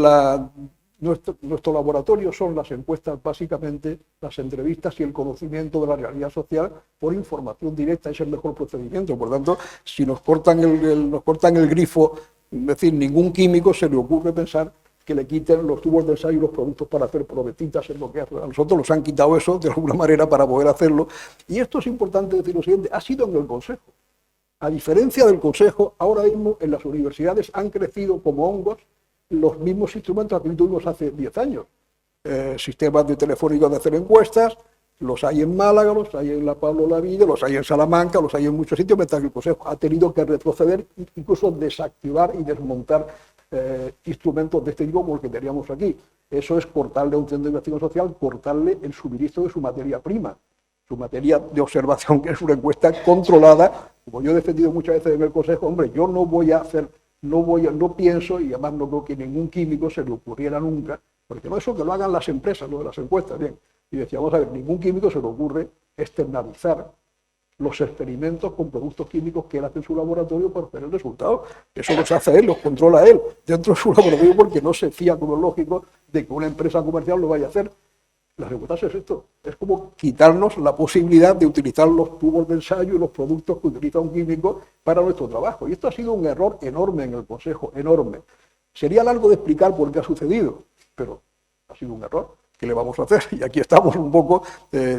nuestro laboratorio son las encuestas, básicamente las entrevistas y el conocimiento de la realidad social por información directa, es el mejor procedimiento. Por tanto, si nos cortan el grifo, es decir, ningún químico se le ocurre pensar que le quiten los tubos de ensayo y los productos para hacer probetitas en lo que hace. A nosotros nos han quitado eso de alguna manera para poder hacerlo. Y esto es importante decir lo siguiente, ha sido en el Consejo. A diferencia del Consejo, ahora mismo en las universidades han crecido como hongos los mismos instrumentos que tuvimos hace 10 años. Sistemas de telefónicos de hacer encuestas, los hay en Málaga, los hay en la Pablo Olavide, los hay en Salamanca, los hay en muchos sitios, mientras que el Consejo ha tenido que retroceder, incluso desactivar y desmontar instrumentos de este tipo como el que teníamos aquí. Eso es cortarle a un centro de investigación social, cortarle el suministro de su materia prima, su materia de observación, que es una encuesta controlada. Como yo he defendido muchas veces en el Consejo, hombre, yo no voy a hacer, no pienso, y además no creo que ningún químico se le ocurriera nunca, porque no, eso que lo hagan las empresas, lo de las encuestas, bien. Y decíamos, a ver, ningún químico se le ocurre externalizar los experimentos con productos químicos que él hace en su laboratorio para obtener resultados. Eso los hace él, los controla él dentro de su laboratorio, porque no se fía, como es lógico, de que una empresa comercial lo vaya a hacer. Las encuestas es esto, es como quitarnos la posibilidad de utilizar los tubos de ensayo y los productos que utiliza un químico para nuestro trabajo. Y esto ha sido un error enorme en el Consejo, enorme. Sería largo de explicar por qué ha sucedido, pero ha sido un error. ¿Qué le vamos a hacer? Y aquí estamos un poco,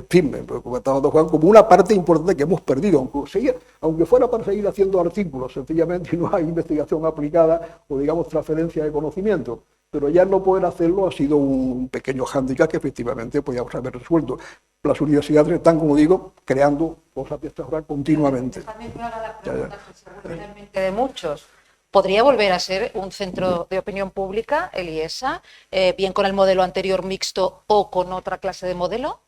firme, como estaba Juan, como una parte importante que hemos perdido, aunque fuera para seguir haciendo artículos, sencillamente, y no hay investigación aplicada o, digamos, transferencia de conocimiento. Pero ya no poder hacerlo ha sido un pequeño hándicap que efectivamente podíamos haber resuelto. Las universidades están, como digo, creando cosas de esta hora continuamente. También me haga la pregunta que seguramente de muchos. ¿Podría volver a ser un centro de opinión pública, el IESA, bien con el modelo anterior mixto o con otra clase de modelo?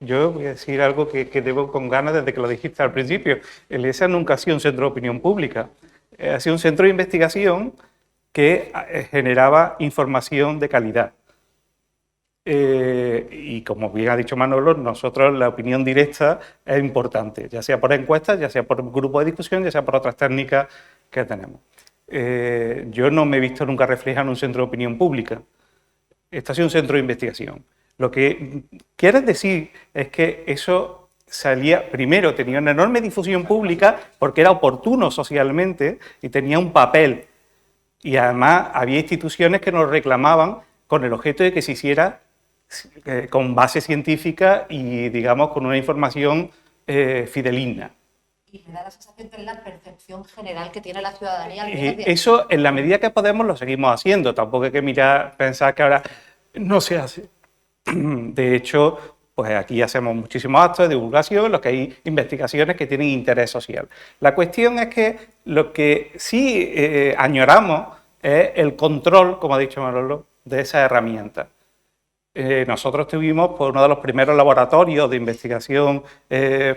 Yo voy a decir algo que debo con ganas desde que lo dijiste al principio. El IESA nunca ha sido un centro de opinión pública. Ha sido un centro de investigación que generaba información de calidad. Y como bien ha dicho Manolo, nosotros la opinión directa es importante, ya sea por encuestas, ya sea por grupo de discusión, ya sea por otras técnicas que tenemos. Yo no me he visto nunca reflejado en un centro de opinión pública. Este ha sido un centro de investigación. Lo que quiere decir es que eso salía, primero, tenía una enorme difusión pública porque era oportuno socialmente y tenía un papel. Y además había instituciones que nos reclamaban con el objeto de que se hiciera con base científica y, digamos, con una información fidedigna. Y me da la sensación que es la percepción general que tiene la ciudadanía. Eso, en la medida que podemos, lo seguimos haciendo. Tampoco hay que pensar que ahora no se hace. De hecho, pues aquí hacemos muchísimos actos de divulgación en los que hay investigaciones que tienen interés social. La cuestión es que lo que sí añoramos es el control, como ha dicho Manolo, de esas herramientas. Nosotros tuvimos pues, uno de los primeros laboratorios de investigación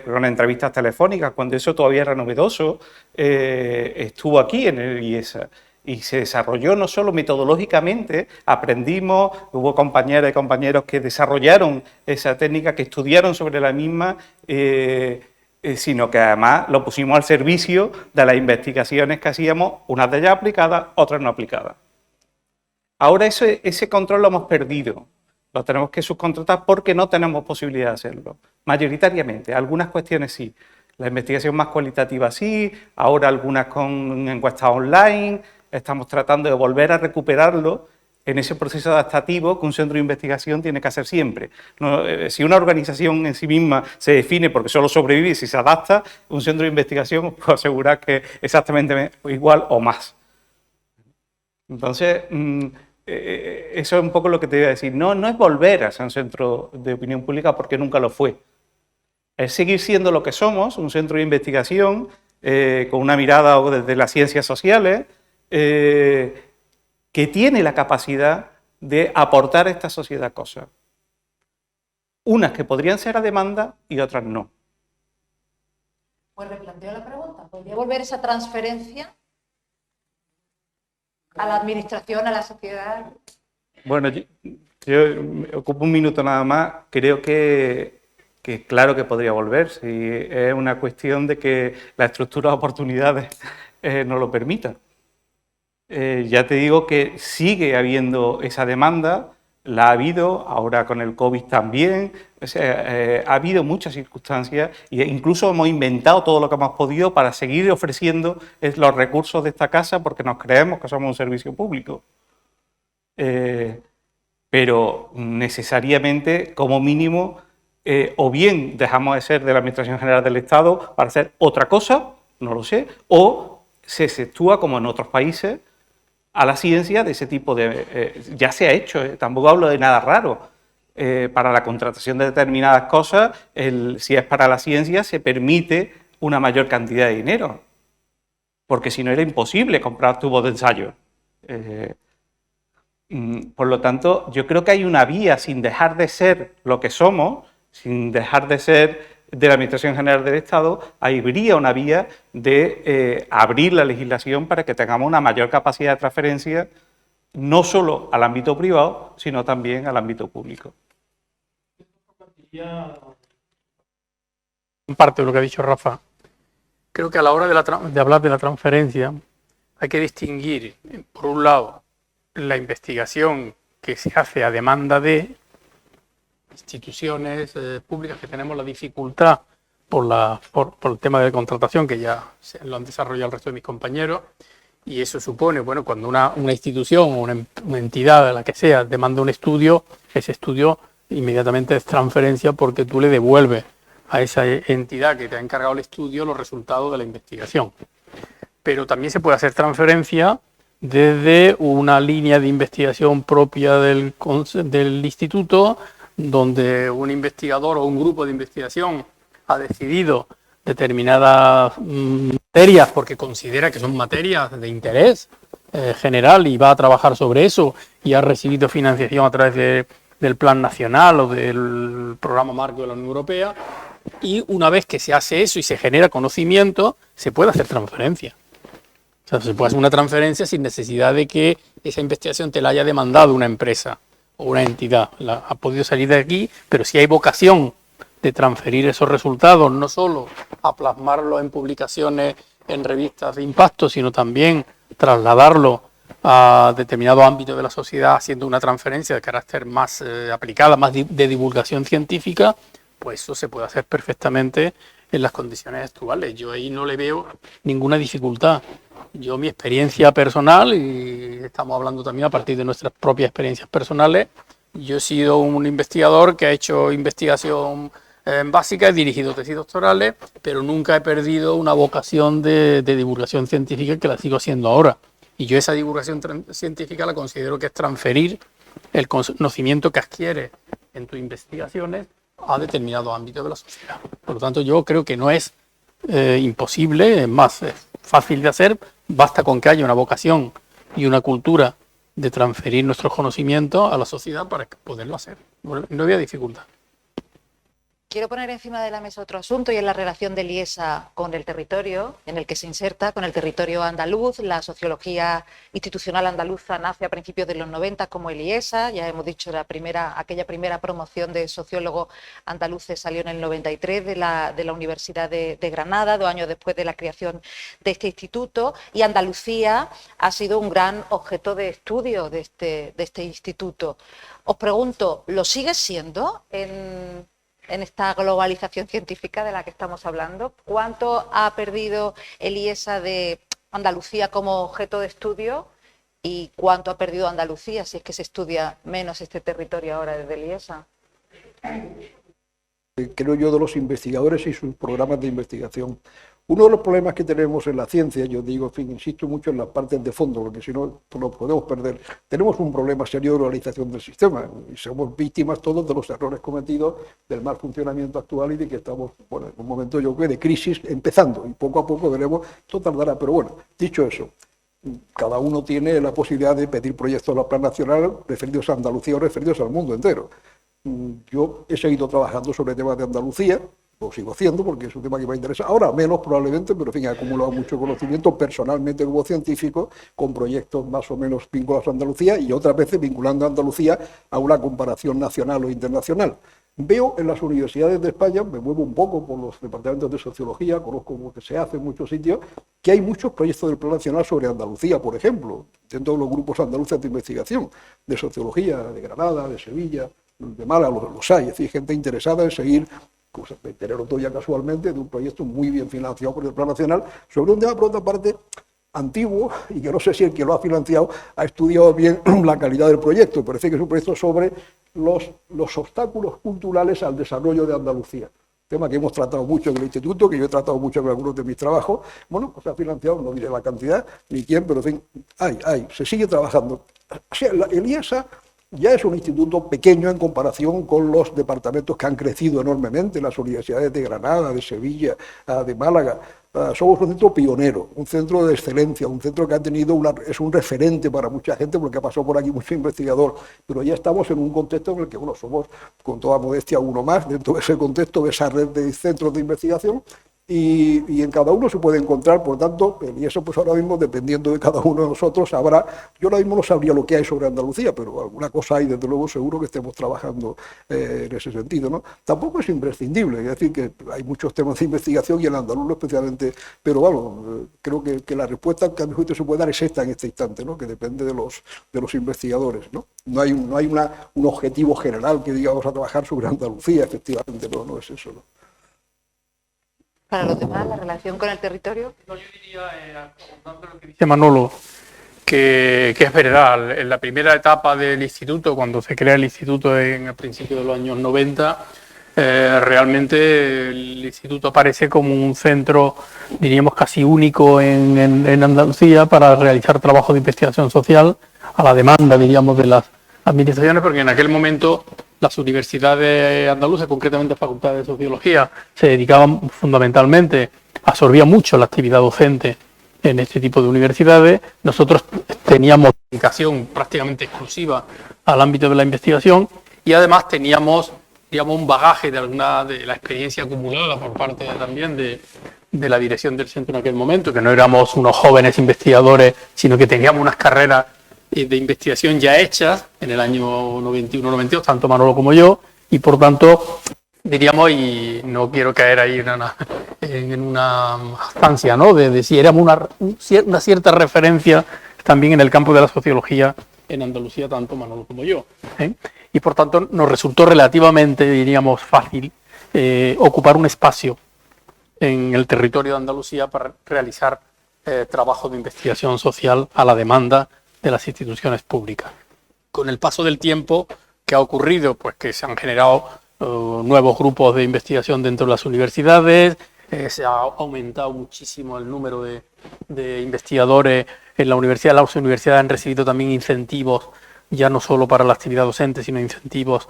con entrevistas telefónicas, cuando eso todavía era novedoso, estuvo aquí en el IESA. Y se desarrolló no solo metodológicamente, aprendimos, hubo compañeras y compañeros que desarrollaron esa técnica, que estudiaron sobre la misma, sino que además lo pusimos al servicio de las investigaciones que hacíamos, unas de ellas aplicadas, otras no aplicadas. Ahora ese control lo hemos perdido, lo tenemos que subcontratar porque no tenemos posibilidad de hacerlo, mayoritariamente, algunas cuestiones sí. La investigación más cualitativa sí, ahora algunas con encuestas online, estamos tratando de volver a recuperarlo en ese proceso adaptativo que un centro de investigación tiene que hacer siempre. No, si una organización en sí misma se define porque solo sobrevive y si se adapta, un centro de investigación os puedo asegurar que exactamente igual o más. Entonces, eso es un poco lo que te iba a decir. No es volver a ser un centro de opinión pública porque nunca lo fue. Es seguir siendo lo que somos, un centro de investigación con una mirada desde las ciencias sociales, que tiene la capacidad de aportar a esta sociedad cosas. Unas que podrían ser a demanda y otras no. Pues replanteo la pregunta. ¿Podría volver esa transferencia a la administración, a la sociedad? Bueno, yo ocupo un minuto nada más. Creo que claro que podría volver, si es una cuestión de que la estructura de oportunidades nos lo permita. Ya te digo que sigue habiendo esa demanda, la ha habido, ahora con el COVID también, o sea, ha habido muchas circunstancias e incluso hemos inventado todo lo que hemos podido para seguir ofreciendo los recursos de esta casa porque nos creemos que somos un servicio público. Pero necesariamente, como mínimo, o bien dejamos de ser de la Administración General del Estado para hacer otra cosa, no lo sé, o se actúa como en otros países a la ciencia de ese tipo de... ya se ha hecho, tampoco hablo de nada raro. Para la contratación de determinadas cosas, si es para la ciencia, se permite una mayor cantidad de dinero, porque si no era imposible comprar tubos de ensayo. Por lo tanto, yo creo que hay una vía sin dejar de ser lo que somos, sin dejar de ser de la Administración General del Estado, habría una vía de abrir la legislación para que tengamos una mayor capacidad de transferencia, no solo al ámbito privado, sino también al ámbito público. En parte de lo que ha dicho Rafa, creo que a la hora de hablar de la transferencia hay que distinguir, por un lado, la investigación que se hace a demanda de instituciones públicas que tenemos la dificultad por el tema de contratación, que ya lo han desarrollado el resto de mis compañeros, y eso supone, bueno, cuando una institución o una entidad, la que sea, demanda un estudio, ese estudio inmediatamente es transferencia porque tú le devuelves a esa entidad que te ha encargado el estudio los resultados de la investigación. Pero también se puede hacer transferencia desde una línea de investigación propia del instituto, donde un investigador o un grupo de investigación ha decidido determinadas materias porque considera que son materias de interés general y va a trabajar sobre eso y ha recibido financiación a través del Plan Nacional o del Programa Marco de la Unión Europea, y una vez que se hace eso y se genera conocimiento, se puede hacer transferencia. O sea, se puede hacer una transferencia sin necesidad de que esa investigación te la haya demandado una empresa o una entidad. Ha podido salir de aquí, pero si hay vocación de transferir esos resultados, no solo a plasmarlos en publicaciones, en revistas de impacto, sino también trasladarlo a determinado ámbito de la sociedad, haciendo una transferencia de carácter más aplicada, más de divulgación científica, pues eso se puede hacer perfectamente en las condiciones actuales. Yo ahí no le veo ninguna dificultad. Yo, mi experiencia personal, y estamos hablando también a partir de nuestras propias experiencias personales, yo he sido un investigador que ha hecho investigación básica, he dirigido tesis doctorales, pero nunca he perdido una vocación de divulgación científica, que la sigo haciendo ahora. Y yo esa divulgación científica la considero que es transferir el conocimiento que adquieres en tus investigaciones a determinado ámbito de la sociedad. Por lo tanto, yo creo que no es imposible, es más, es fácil de hacer, basta con que haya una vocación y una cultura de transferir nuestros conocimientos a la sociedad para poderlo hacer. Bueno, no había dificultad. Quiero poner encima de la mesa otro asunto y es la relación del IESA con el territorio en el que se inserta, con el territorio andaluz. La sociología institucional andaluza nace a principios de los 90 como el IESA. Ya hemos dicho, aquella primera promoción de sociólogos andaluces salió en el 93 de la Universidad de Granada, 2 años después de la creación de este instituto. Y Andalucía ha sido un gran objeto de estudio de este instituto. Os pregunto, ¿lo sigue siendo en esta globalización científica de la que estamos hablando? ¿Cuánto ha perdido el IESA de Andalucía como objeto de estudio y cuánto ha perdido Andalucía, si es que se estudia menos este territorio ahora desde el IESA? Creo yo, de los investigadores y sus programas de investigación. Uno de los problemas que tenemos en la ciencia, yo digo, en fin, insisto mucho en las partes de fondo, porque si no lo podemos perder. Tenemos un problema serio de globalización del sistema y somos víctimas todos de los errores cometidos, del mal funcionamiento actual y de que estamos, bueno, en un momento yo creo de crisis empezando y poco a poco veremos, esto tardará, pero bueno, dicho eso, cada uno tiene la posibilidad de pedir proyectos a la Plan Nacional referidos a Andalucía o referidos al mundo entero. Yo he seguido trabajando sobre temas de Andalucía, lo sigo haciendo porque es un tema que me interesa, ahora menos probablemente, pero en fin, he acumulado mucho conocimiento personalmente como científico, con proyectos más o menos vinculados a Andalucía y otras veces vinculando a Andalucía a una comparación nacional o internacional. Veo en las universidades de España, me muevo un poco por los departamentos de sociología, conozco lo que se hace en muchos sitios, que hay muchos proyectos del Plan Nacional sobre Andalucía, por ejemplo, dentro de los grupos andaluces de investigación, de sociología, de Granada, de Sevilla, de Málaga, los hay, es decir, gente interesada en seguir. Me enteré otro día casualmente de un proyecto muy bien financiado por el Plan Nacional sobre un tema, por otra parte, antiguo y que no sé si el que lo ha financiado ha estudiado bien la calidad del proyecto. Parece que es un proyecto sobre los obstáculos culturales al desarrollo de Andalucía. Tema que hemos tratado mucho en el instituto, que yo he tratado mucho en algunos de mis trabajos. Bueno, pues se ha financiado, no diré la cantidad ni quién, pero en fin, se sigue trabajando. O sea, el IESA ya es un instituto pequeño en comparación con los departamentos que han crecido enormemente, las universidades de Granada, de Sevilla, de Málaga. Somos un centro pionero, un centro de excelencia, un centro que ha tenido es un referente para mucha gente porque ha pasado por aquí mucho investigador, pero ya estamos en un contexto en el que, bueno, somos, con toda modestia, uno más dentro de ese contexto, de esa red de centros de investigación. Y en cada uno se puede encontrar, por tanto, y eso pues ahora mismo, dependiendo de cada uno de nosotros, habrá, yo ahora mismo no sabría lo que hay sobre Andalucía, pero alguna cosa hay, desde luego, seguro que estemos trabajando en ese sentido, ¿no? Tampoco es imprescindible, es decir, que hay muchos temas de investigación y el andaluz especialmente, pero bueno, creo que la respuesta que a mi juicio se puede dar es esta en este instante, ¿no? Que depende de los investigadores, ¿no? No hay un objetivo general que diga vamos a trabajar sobre Andalucía, efectivamente, no es eso, ¿no? Para los demás, la relación con el territorio. No, yo diría, abundando lo que dice Manolo, que es verdad, en la primera etapa del instituto, cuando se crea el instituto a principios de los años 90, realmente el instituto aparece como un centro, diríamos, casi único en Andalucía para realizar trabajo de investigación social a la demanda, diríamos, de las administraciones, porque en aquel momento las universidades andaluzas, concretamente facultades de sociología, se dedicaban fundamentalmente, absorbían mucho la actividad docente en este tipo de universidades. Nosotros teníamos dedicación prácticamente exclusiva al ámbito de la investigación y además teníamos, digamos, un bagaje de la experiencia acumulada por parte también de la dirección del centro en aquel momento, que no éramos unos jóvenes investigadores, sino que teníamos unas carreras de investigación ya hechas en el año 91-92, tanto Manolo como yo, y por tanto, diríamos, y no quiero caer ahí en una instancia, ¿no?, de si éramos una cierta referencia también en el campo de la sociología en Andalucía, tanto Manolo como yo, ¿eh? Y por tanto nos resultó relativamente, diríamos, fácil ocupar un espacio en el territorio de Andalucía para realizar trabajo de investigación social a la demanda de las instituciones públicas. Con el paso del tiempo, ¿qué ha ocurrido? Pues que se han generado nuevos grupos de investigación dentro de las universidades, se ha aumentado muchísimo el número de investigadores en la universidad. Las universidades han recibido también incentivos, ya no solo para la actividad docente, sino incentivos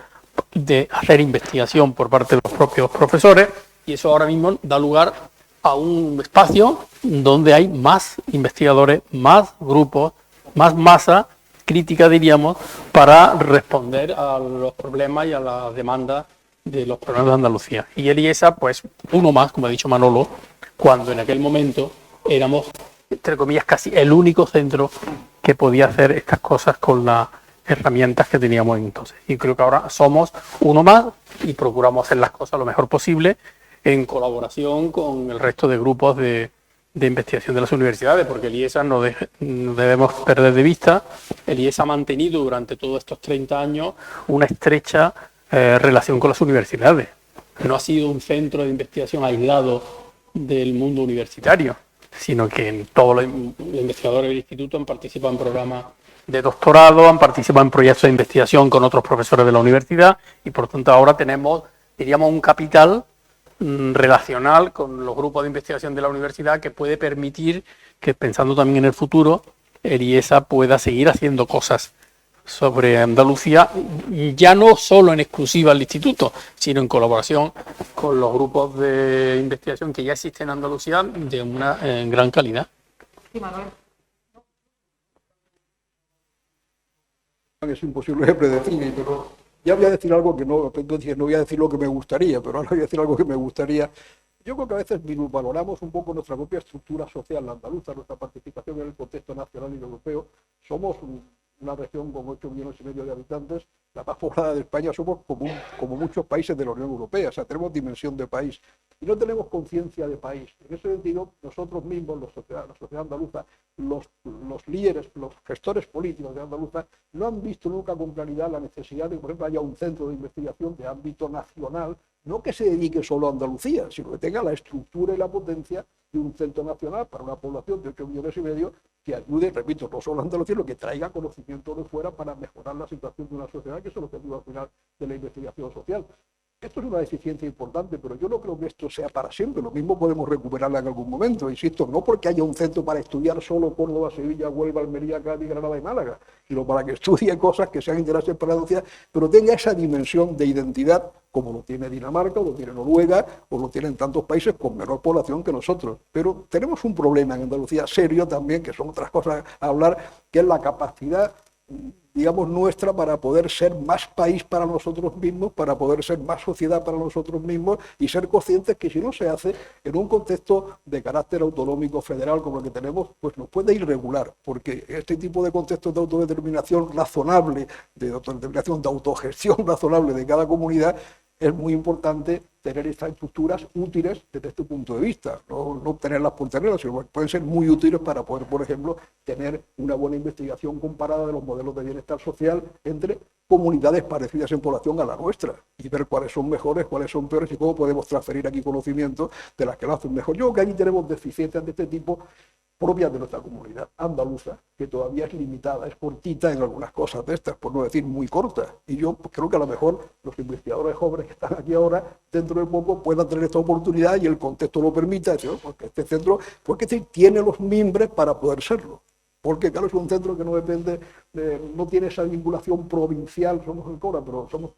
de hacer investigación por parte de los propios profesores, y eso ahora mismo da lugar a un espacio donde hay más investigadores, más grupos, más masa crítica, diríamos, para responder a los problemas y a las demandas de los problemas de Andalucía. Y el IESA, pues uno más, como ha dicho Manolo, cuando en aquel momento éramos, entre comillas, casi el único centro que podía hacer estas cosas con las herramientas que teníamos entonces. Y creo que ahora somos uno más y procuramos hacer las cosas lo mejor posible en colaboración con el resto de grupos de investigación de las universidades, porque el IESA no debemos perder de vista. El IESA ha mantenido durante todos estos 30 años una estrecha relación con las universidades. No ha sido un centro de investigación aislado del mundo universitario, sino que todos los investigadores del instituto han participado en programas de doctorado, han participado en proyectos de investigación con otros profesores de la universidad y por tanto ahora tenemos, diríamos, un capital relacional con los grupos de investigación de la universidad que puede permitir que, pensando también en el futuro, el IESA pueda seguir haciendo cosas sobre Andalucía, y ya no solo en exclusiva al instituto, sino en colaboración con los grupos de investigación que ya existen en Andalucía de una gran calidad. Sí, Manuel. Es imposible de predecir, pero ya voy a decir algo que no voy a decir lo que me gustaría, pero ahora voy a decir algo que me gustaría. Yo creo que a veces valoramos un poco nuestra propia estructura social andaluza, nuestra participación en el contexto nacional y europeo. Somos una región con 8,5 millones de habitantes, la más poblada de España. Somos como muchos países de la Unión Europea, o sea, tenemos dimensión de país y no tenemos conciencia de país. En ese sentido, nosotros mismos, la sociedad andaluza, los líderes, los gestores políticos de Andalucía, no han visto nunca con claridad la necesidad de que, por ejemplo, haya un centro de investigación de ámbito nacional, no que se dedique solo a Andalucía, sino que tenga la estructura y la potencia de un centro nacional para una población de 8,5 millones que ayude, repito, no solo a Andalucía, sino que traiga conocimiento de fuera para mejorar la situación de una sociedad, que es el objetivo al final de la investigación social. Esto es una deficiencia importante, pero yo no creo que esto sea para siempre. Lo mismo podemos recuperarla en algún momento, insisto, no porque haya un centro para estudiar solo Córdoba, Sevilla, Huelva, Almería, Cádiz, Granada y Málaga, sino para que estudie cosas que sean interesantes para la sociedad, pero tenga esa dimensión de identidad, como lo tiene Dinamarca, o lo tiene Noruega, o lo tienen tantos países con menor población que nosotros. Pero tenemos un problema en Andalucía serio también, que son otras cosas a hablar, que es la capacidad, digamos, nuestra para poder ser más país para nosotros mismos, para poder ser más sociedad para nosotros mismos y ser conscientes que si no se hace en un contexto de carácter autonómico federal como el que tenemos, pues nos puede ir regular, porque este tipo de contextos de autodeterminación razonable, de autodeterminación, de autogestión razonable de cada comunidad, es muy importante tener estas estructuras útiles desde este punto de vista, no tenerlas por tenerlas, sino que pueden ser muy útiles para poder, por ejemplo, tener una buena investigación comparada de los modelos de bienestar social entre comunidades parecidas en población a la nuestra y ver cuáles son mejores, cuáles son peores y cómo podemos transferir aquí conocimientos de las que lo hacen mejor. Yo creo que aquí tenemos deficiencias de este tipo propias de nuestra comunidad andaluza, que todavía es limitada, es cortita en algunas cosas de estas, por no decir muy corta. Y yo creo que a lo mejor los investigadores jóvenes que están aquí ahora, dentro de poco, puedan tener esta oportunidad y el contexto lo permita, ¿sí? Porque este centro, porque tiene los mimbres para poder serlo. Porque claro, es un centro que no depende, no tiene esa vinculación provincial, somos de Córdoba, pero somos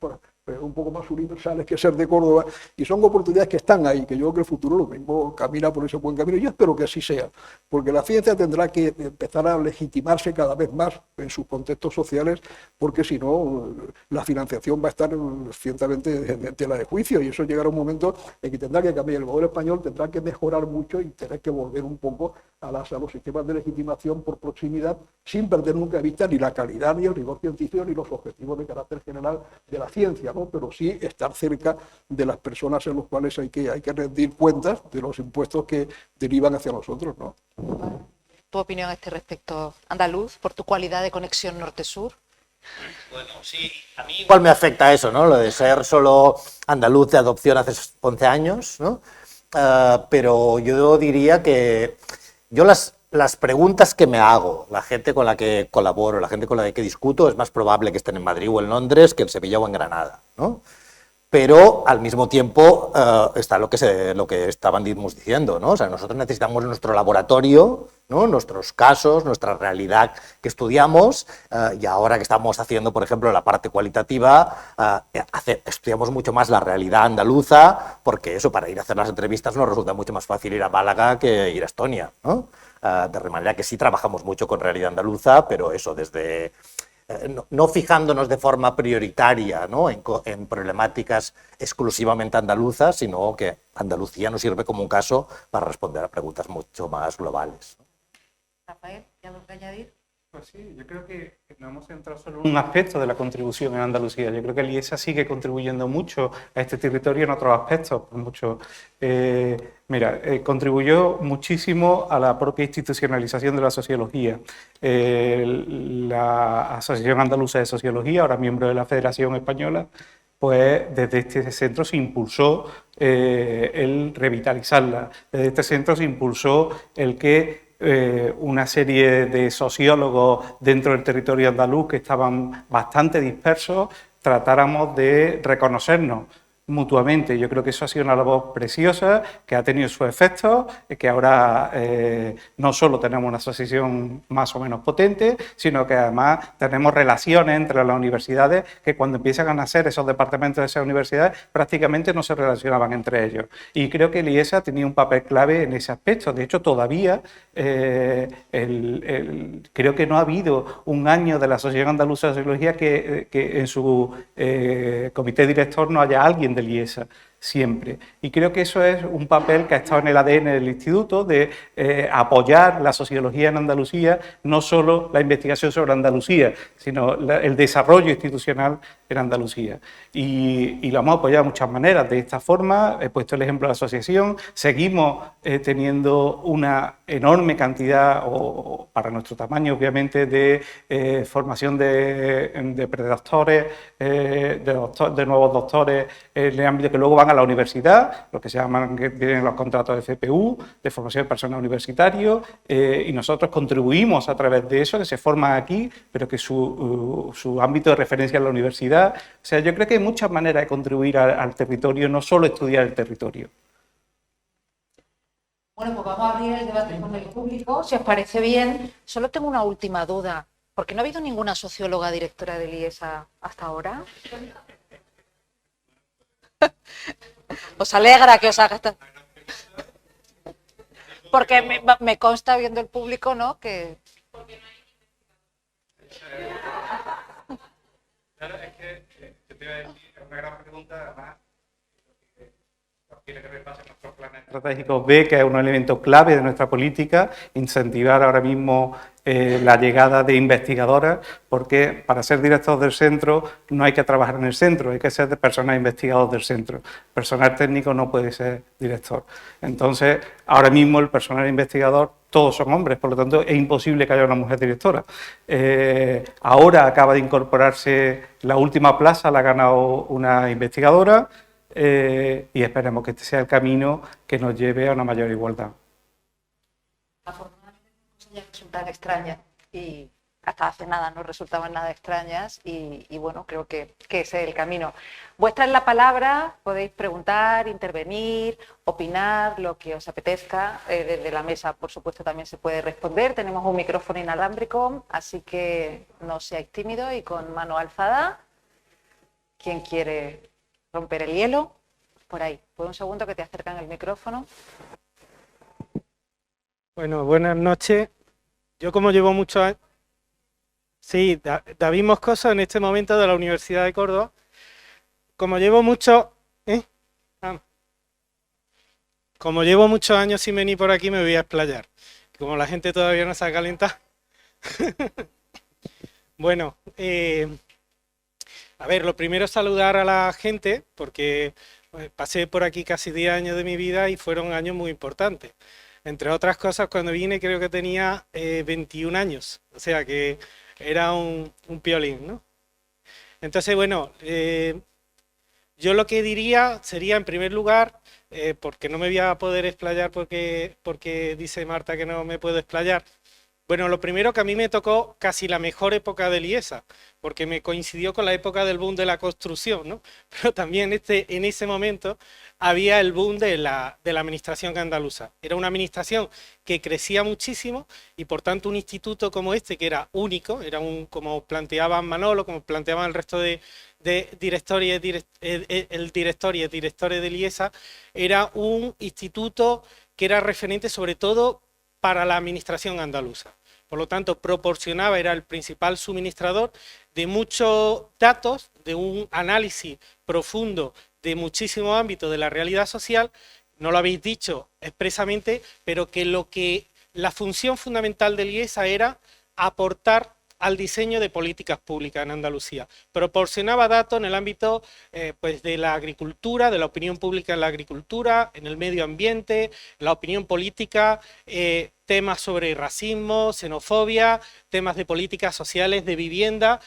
un poco más universales que ser de Córdoba, y son oportunidades que están ahí, que yo creo que el futuro lo mismo camina por ese buen camino, y yo espero que así sea, porque la ciencia tendrá que empezar a legitimarse cada vez más en sus contextos sociales, porque si no, la financiación va a estar ciertamente en tela de juicio, y eso llegará un momento en que tendrá que cambiar el modelo español, tendrá que mejorar mucho y tener que volver un poco a los sistemas de legitimación por proximidad, sin perder nunca de vista ni la calidad, ni el rigor científico, ni los objetivos de carácter general de la ciencia, ¿no? Pero sí estar cerca de las personas en las cuales hay que rendir cuentas de los impuestos que derivan hacia nosotros, ¿no? ¿Tu opinión a este respecto, andaluz, por tu cualidad de conexión norte-sur? Bueno, sí, a mí igual me afecta eso, ¿no? Lo de ser solo andaluz de adopción hace 11 años, ¿no? Pero yo diría que yo las preguntas que me hago, la gente con la que colaboro, la gente con la que discuto, es más probable que estén en Madrid o en Londres que en Sevilla o en Granada, ¿no? pero al mismo tiempo está lo que estábamos diciendo, ¿no? O sea, nosotros necesitamos nuestro laboratorio, ¿no? Nuestros casos, nuestra realidad que estudiamos, y ahora que estamos haciendo, por ejemplo, la parte cualitativa, estudiamos mucho más la realidad andaluza, porque eso, para ir a hacer las entrevistas nos resulta mucho más fácil ir a Málaga que ir a Estonia, ¿no? De manera que sí trabajamos mucho con realidad andaluza, pero eso desde... no fijándonos de forma prioritaria, ¿no? en problemáticas exclusivamente andaluzas, sino que Andalucía nos sirve como un caso para responder a preguntas mucho más globales. Rafael, ¿hay algo que añadir? Pues sí, yo creo que no hemos centrado solo en un aspecto de la contribución en Andalucía. Yo creo que el IESA sigue contribuyendo mucho a este territorio en otros aspectos. Contribuyó muchísimo a la propia institucionalización de la sociología. La Asociación Andaluza de Sociología, ahora miembro de la Federación Española, pues desde este centro se impulsó el revitalizarla. Desde este centro se impulsó el que una serie de sociólogos dentro del territorio andaluz que estaban bastante dispersos, tratáramos de reconocernos mutuamente. Yo creo que eso ha sido una labor preciosa, que ha tenido sus efectos, que ahora no solo tenemos una asociación más o menos potente, sino que además tenemos relaciones entre las universidades que cuando empiezan a nacer esos departamentos de esas universidades prácticamente no se relacionaban entre ellos. Y creo que el IESA tenía un papel clave en ese aspecto. De hecho, todavía creo que no ha habido un año de la Asociación Andaluza de Sociología que en su comité director no haya alguien del IESA, siempre. Y creo que eso es un papel que ha estado en el ADN del instituto, de apoyar la sociología en Andalucía, no solo la investigación sobre Andalucía, sino el desarrollo institucional en Andalucía. Y lo hemos apoyado de muchas maneras. De esta forma, he puesto el ejemplo de la asociación, seguimos teniendo una enorme cantidad, o para nuestro tamaño obviamente, de formación de predoctores, de nuevos doctores en el ámbito que luego van a la universidad, lo que se llaman, que tienen los contratos de FPU, de formación de personal universitario, y nosotros contribuimos a través de eso, que se forman aquí, pero que su ámbito de referencia es la universidad. O sea, yo creo que hay muchas maneras de contribuir al territorio, no solo estudiar el territorio. Bueno, pues vamos a abrir el debate con el público, si os parece bien. Solo tengo una última duda. ¿Por qué no ha habido ninguna socióloga directora del IESA hasta ahora? ¿Os alegra que os haga esta...? Porque me consta viendo el público, ¿no?, que... Claro, es que te iba a decir, es una gran pregunta, además, quiere que repase nuestros planes estratégicos, ve que es un elemento clave de nuestra política, incentivar ahora mismo la llegada de investigadoras, porque para ser director del centro no hay que trabajar en el centro, hay que ser personal investigador del centro. Personal técnico no puede ser director. Entonces, ahora mismo el personal investigador, todos son hombres, por lo tanto es imposible que haya una mujer directora. Ahora acaba de incorporarse la última plaza, la ha ganado una investigadora, y esperemos que este sea el camino que nos lleve a una mayor igualdad. Afortunadamente no resultan extrañas y hasta hace nada no resultaban nada extrañas y bueno, creo que ese es el camino. Vuestra es la palabra, podéis preguntar, intervenir, opinar, lo que os apetezca. Desde la mesa, por supuesto, también se puede responder. Tenemos un micrófono inalámbrico, así que no seáis tímidos y con mano alzada. ¿Quién quiere romper el hielo? Por ahí. Por un segundo que te acercan el micrófono. Bueno, buenas noches. Yo como llevo muchos años... Sí, David Moscoso, en este momento de la Universidad de Córdoba. Como llevo muchos... Como llevo muchos años sin venir por aquí, me voy a explayar. Como la gente todavía no se ha calentado. Bueno, a ver, lo primero es saludar a la gente, porque pasé por aquí casi 10 años de mi vida y fueron años muy importantes. Entre otras cosas, cuando vine creo que tenía 21 años, o sea que era un piolín, ¿no? Entonces, bueno, yo lo que diría sería, en primer lugar, porque no me voy a poder explayar porque dice Marta que no me puedo explayar. Bueno, lo primero que a mí me tocó casi la mejor época del IESA, porque me coincidió con la época del boom de la construcción, ¿no? Pero también en ese momento había el boom de la administración andaluza. Era una administración que crecía muchísimo y por tanto un instituto como este, que era único, era como planteaban Manolo, como planteaban el resto de directores y directores del IESA, era un instituto que era referente sobre todo para la administración andaluza. Por lo tanto, proporcionaba, era el principal suministrador de muchos datos, de un análisis profundo de muchísimos ámbitos de la realidad social. No lo habéis dicho expresamente, pero que la función fundamental del IESA era aportar al diseño de políticas públicas en Andalucía. Proporcionaba datos en el ámbito pues de la agricultura, de la opinión pública en la agricultura, en el medio ambiente, la opinión política, temas sobre racismo, xenofobia, temas de políticas sociales, de vivienda,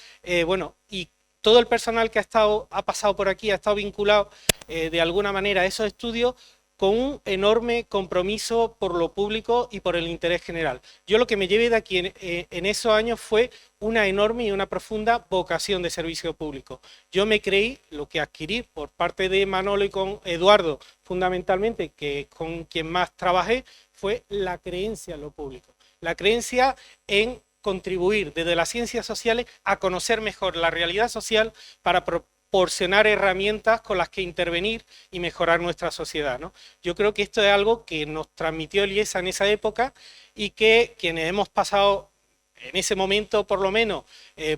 bueno, y todo el personal que ha pasado por aquí, ha estado vinculado de alguna manera a esos estudios, con un enorme compromiso por lo público y por el interés general. Yo lo que me llevé de aquí en esos años fue una enorme y una profunda vocación de servicio público. Yo me creí lo que adquirí por parte de Manolo y con Eduardo, fundamentalmente, que con quien más trabajé, fue la creencia en lo público. La creencia en contribuir desde las ciencias sociales a conocer mejor la realidad social para proporcionar herramientas con las que intervenir y mejorar nuestra sociedad, ¿no? Yo creo que esto es algo que nos transmitió el IESA en esa época y que quienes hemos pasado en ese momento, por lo menos,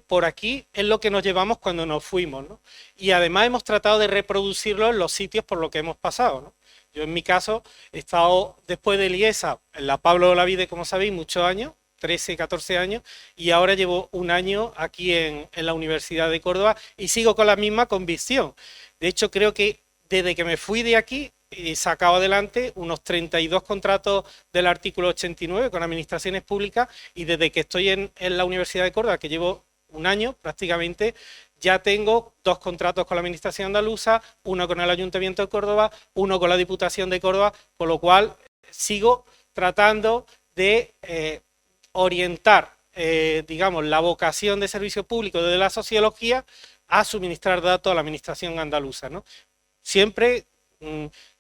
por aquí, es lo que nos llevamos cuando nos fuimos, ¿no? Y además hemos tratado de reproducirlo en los sitios por los que hemos pasado, ¿no? Yo en mi caso he estado después del IESA en la Pablo Olavide, como sabéis, muchos años, 13, 14 años, y ahora llevo un año aquí en la Universidad de Córdoba y sigo con la misma convicción. De hecho, creo que desde que me fui de aquí he sacado adelante unos 32 contratos del artículo 89 con administraciones públicas, y desde que estoy en la Universidad de Córdoba, que llevo un año prácticamente, ya tengo 2 contratos con la Administración andaluza, uno con el Ayuntamiento de Córdoba, uno con la Diputación de Córdoba, con lo cual sigo tratando de orientar, digamos, la vocación de servicio público desde la sociología a suministrar datos a la administración andaluza, ¿no? Siempre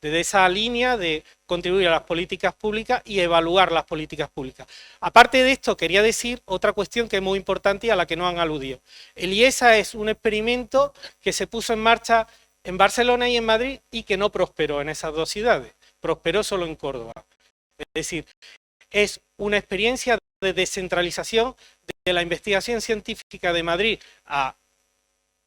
desde esa línea de contribuir a las políticas públicas y evaluar las políticas públicas. Aparte de esto, quería decir otra cuestión que es muy importante y a la que no han aludido. El IESA es un experimento que se puso en marcha en Barcelona y en Madrid y que no prosperó en esas 2 ciudades, prosperó solo en Córdoba. Es decir, es una experiencia de descentralización de la investigación científica de Madrid a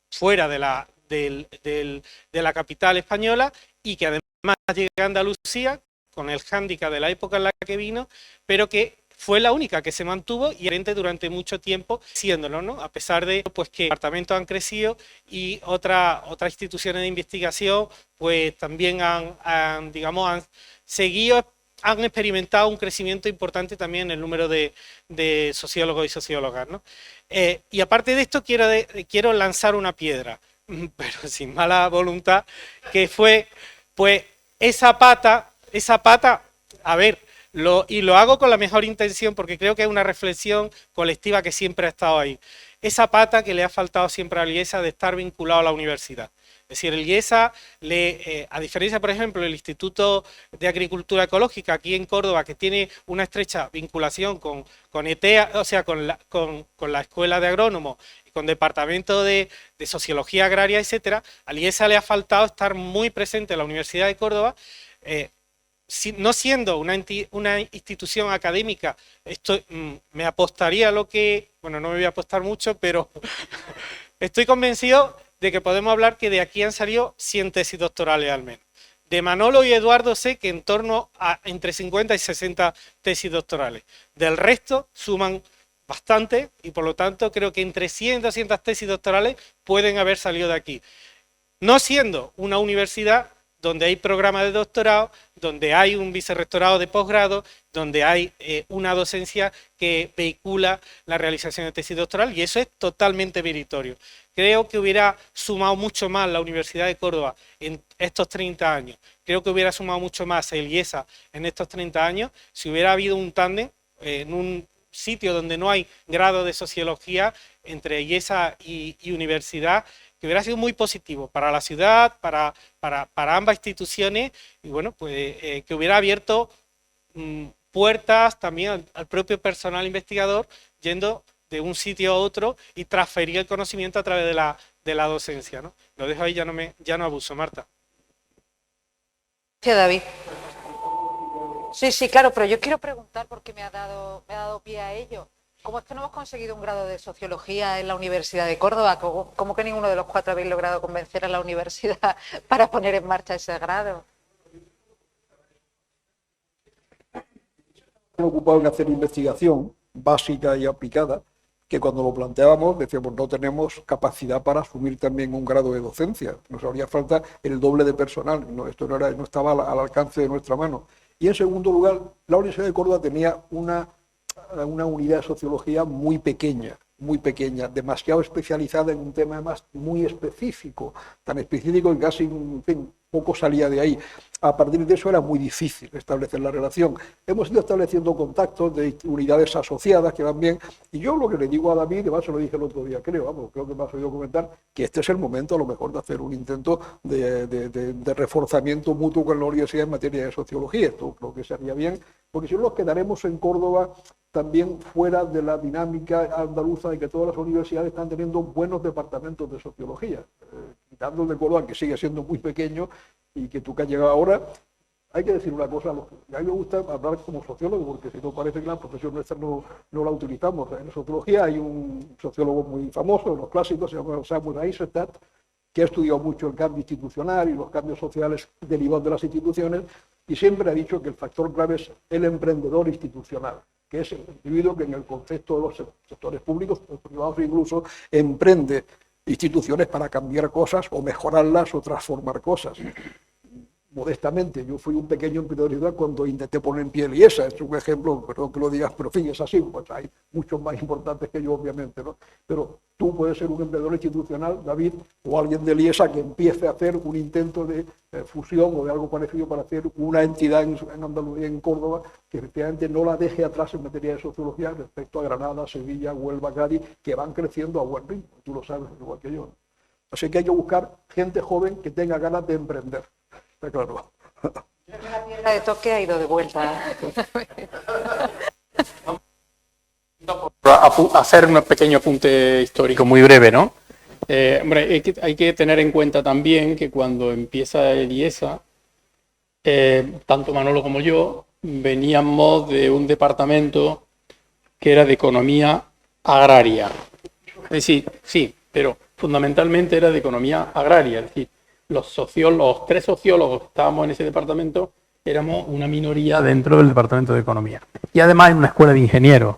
fuera de la capital española, y que además llega a Andalucía con el hándicap de la época en la que vino, pero que fue la única que se mantuvo y durante mucho tiempo siéndolo, ¿no? A pesar de pues, que departamentos han crecido y otras instituciones de investigación pues también han seguido, han experimentado un crecimiento importante también en el número de sociólogos y sociólogas, ¿no? Y aparte de esto quiero lanzar una piedra, pero sin mala voluntad, que fue pues esa pata, a ver, y lo hago con la mejor intención porque creo que es una reflexión colectiva que siempre ha estado ahí. Esa pata que le ha faltado siempre al IESA de estar vinculado a la universidad. Es decir, el IESA, a diferencia, por ejemplo, del Instituto de Agricultura Ecológica aquí en Córdoba, que tiene una estrecha vinculación con ETEA, o sea, con la Escuela de Agrónomos y con Departamento de Sociología Agraria, etcétera, al IESA le ha faltado estar muy presente en la Universidad de Córdoba, no siendo una institución académica. Me apostaría a lo que, bueno, no me voy a apostar mucho, pero estoy convencido de que podemos hablar que de aquí han salido 100 tesis doctorales al menos. De Manolo y Eduardo sé que en torno a entre 50 y 60 tesis doctorales. Del resto suman bastante y por lo tanto creo que entre 100 y 200 tesis doctorales pueden haber salido de aquí. No siendo una universidad donde hay programas de doctorado, donde hay un vicerrectorado de posgrado, donde hay una docencia que vehicula la realización de tesis doctoral, y eso es totalmente meritorio. Creo que hubiera sumado mucho más la Universidad de Córdoba en estos 30 años, creo que hubiera sumado mucho más el IESA en estos 30 años, si hubiera habido un tándem en un sitio donde no hay grado de sociología, entre IESA y universidad, que hubiera sido muy positivo para la ciudad, para ambas instituciones, y bueno, pues que hubiera abierto puertas también al propio personal investigador, yendo de un sitio a otro y transferir el conocimiento a través de la docencia, ¿no? Lo dejo ahí, ya no abuso, Marta. Gracias, David. Sí, claro, pero yo quiero preguntar porque me ha dado pie a ello. ¿Cómo es que no hemos conseguido un grado de sociología en la Universidad de Córdoba? ¿Cómo que ninguno de los 4 habéis logrado convencer a la universidad para poner en marcha ese grado? Ocupado en hacer investigación básica y aplicada, que cuando lo planteábamos decíamos no tenemos capacidad para asumir también un grado de docencia, nos haría falta el doble de personal, esto no estaba al alcance de nuestra mano. Y en segundo lugar, la Universidad de Córdoba tenía una unidad de sociología muy pequeña, demasiado especializada en un tema además muy específico, tan específico que casi, en fin, poco salía de ahí. A partir de eso era muy difícil establecer la relación. Hemos ido estableciendo contactos de unidades asociadas que van bien, y yo lo que le digo a David, además se lo dije el otro día, creo que me has oído comentar, que este es el momento a lo mejor de hacer un intento de reforzamiento mutuo con la universidad en materia de sociología. Esto creo que sería bien, porque si no nos quedaremos en Córdoba también fuera de la dinámica andaluza de que todas las universidades están teniendo buenos departamentos de sociología, quitando el de Córdoba, que sigue siendo muy pequeño y que tú que has llegado ahora. Hay que decir una cosa, a mí me gusta hablar como sociólogo, porque si no parece que la profesión nuestra no la utilizamos. En sociología hay un sociólogo muy famoso, en los clásicos, se llama Samuel Eisenstadt, que ha estudiado mucho el cambio institucional y los cambios sociales derivados de las instituciones, y siempre ha dicho que el factor clave es el emprendedor institucional, que es el individuo que en el contexto de los sectores públicos, privados incluso, emprende instituciones para cambiar cosas o mejorarlas o transformar cosas. Modestamente, yo fui un pequeño emprendedor cuando intenté poner en pie el IESA, es un ejemplo, perdón que lo digas, pero en fin, es así, pues hay muchos más importantes que yo, obviamente, ¿no? Pero tú puedes ser un emprendedor institucional, David, o alguien del IESA que empiece a hacer un intento de fusión o de algo parecido para hacer una entidad en Andalucía, en Córdoba, que efectivamente no la deje atrás en materia de sociología respecto a Granada, Sevilla, Huelva, Cádiz, que van creciendo a buen ritmo, tú lo sabes igual que yo, ¿no? Así que hay que buscar gente joven que tenga ganas de emprender. Claro. La piedra de toque ha ido de vuelta. Hacer un pequeño apunte histórico muy breve, ¿no? Hombre, hay que tener en cuenta también que cuando empieza el IESA, tanto Manolo como yo veníamos de un departamento que era de economía agraria. Es decir, sí, pero fundamentalmente era de economía agraria, es decir, los 3 sociólogos que estábamos en ese departamento éramos una minoría dentro del departamento de economía. Y además en una escuela de ingenieros.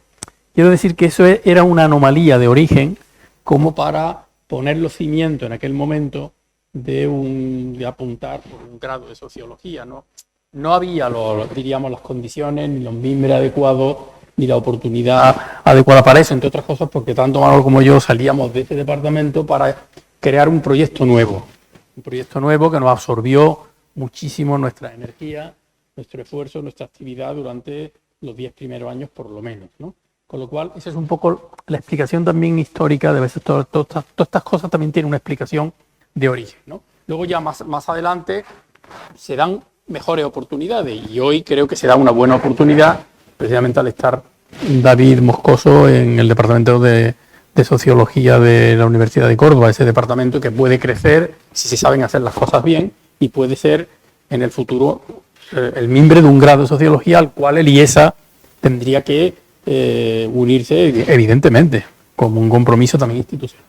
Quiero decir que eso era una anomalía de origen como para poner los cimientos en aquel momento de apuntar por un grado de sociología, ¿no? No había, diríamos, las condiciones, ni los mimbres adecuados, ni la oportunidad adecuada para eso, entre otras cosas porque tanto Manolo como yo salíamos de ese departamento para crear un proyecto nuevo. Un proyecto nuevo que nos absorbió muchísimo nuestra energía, nuestro esfuerzo, nuestra actividad durante los 10 primeros años por lo menos, ¿no? Con lo cual, esa es un poco la explicación también histórica, de veces todas estas cosas también tienen una explicación de origen, ¿no? Luego ya más adelante se dan mejores oportunidades y hoy creo que se da una buena oportunidad precisamente al estar David Moscoso en el departamento de Sociología de la Universidad de Córdoba, ese departamento que puede crecer si se saben hacer las cosas bien y puede ser en el futuro el mimbre de un grado de Sociología al cual el IESA tendría que unirse, evidentemente, como un compromiso también institucional.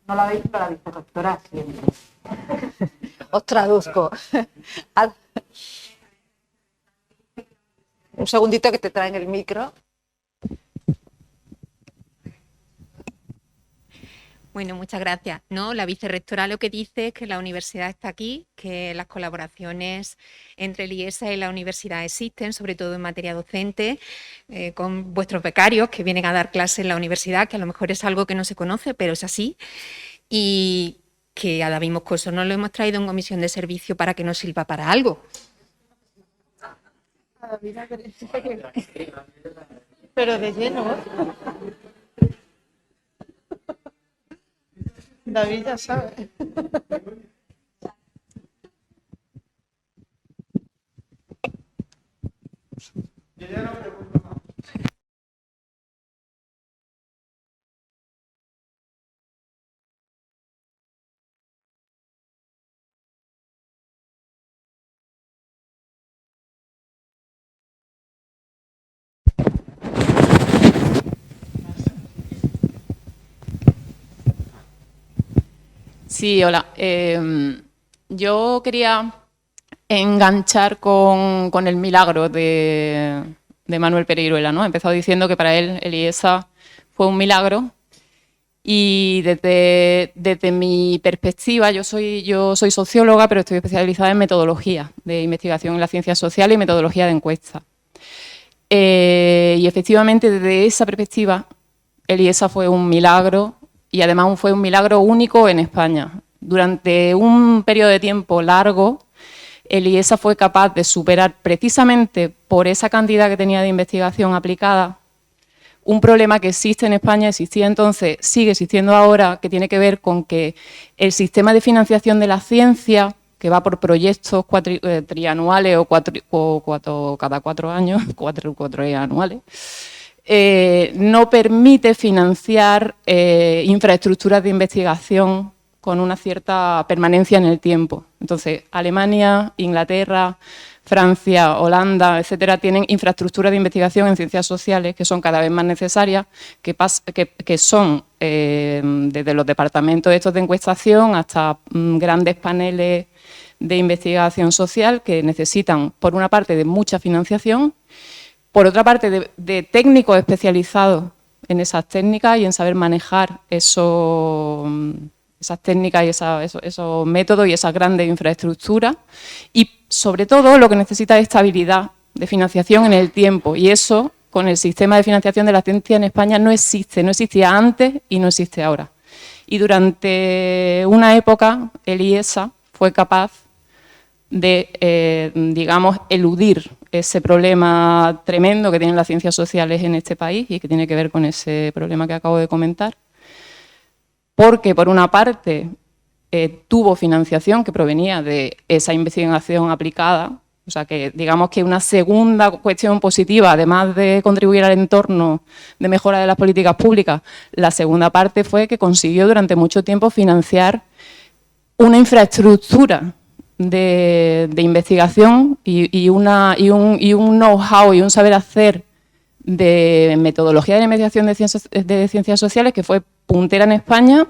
No la veis, pero la vicerrectora siempre. Os traduzco. Un segundito que te traen el micro. Bueno, muchas gracias. No, la vicerrectora lo que dice es que la universidad está aquí, que las colaboraciones entre el IESA y la universidad existen, sobre todo en materia docente, con vuestros becarios que vienen a dar clases en la universidad, que a lo mejor es algo que no se conoce, pero es así, y que a David Moscoso no lo hemos traído en comisión de servicio para que nos sirva para algo. Pero de lleno, ¿eh? David ya sabe. Sí, hola. Yo quería enganchar con el milagro de Manuel Pereiruela, ¿no? Ha empezado diciendo que para él el IESA fue un milagro y desde mi perspectiva, yo soy socióloga, pero estoy especializada en metodología de investigación en las ciencias sociales y metodología de encuesta. Y efectivamente, desde esa perspectiva, el IESA fue un milagro y además fue un milagro único en España. Durante un periodo de tiempo largo, el IESA fue capaz de superar, precisamente por esa cantidad que tenía de investigación aplicada, un problema que existe en España, existía entonces, sigue existiendo ahora, que tiene que ver con que el sistema de financiación de la ciencia, que va por proyectos trianuales o cada 4 años, cuatrianuales, no permite financiar infraestructuras de investigación con una cierta permanencia en el tiempo. Entonces, Alemania, Inglaterra, Francia, Holanda, etcétera, tienen infraestructuras de investigación en ciencias sociales que son cada vez más necesarias, que son desde los departamentos estos de encuestación hasta grandes paneles de investigación social que necesitan, por una parte, de mucha financiación, por otra parte, de técnicos especializados en esas técnicas y en saber manejar esas técnicas y esos métodos y esas grandes infraestructuras. Y, sobre todo, lo que necesita es estabilidad de financiación en el tiempo. Y eso, con el sistema de financiación de la ciencia en España, no existe. No existía antes y no existe ahora. Y durante una época, el IESA fue capaz de, digamos, eludir ese problema tremendo que tienen las ciencias sociales en este país y que tiene que ver con ese problema que acabo de comentar, porque por una parte tuvo financiación que provenía de esa investigación aplicada, o sea que digamos que una segunda cuestión positiva, además de contribuir al entorno de mejora de las políticas públicas, la segunda parte fue que consiguió durante mucho tiempo financiar una infraestructura de investigación y un know-how y un saber hacer de metodología de investigación de ciencias sociales que fue puntera en España.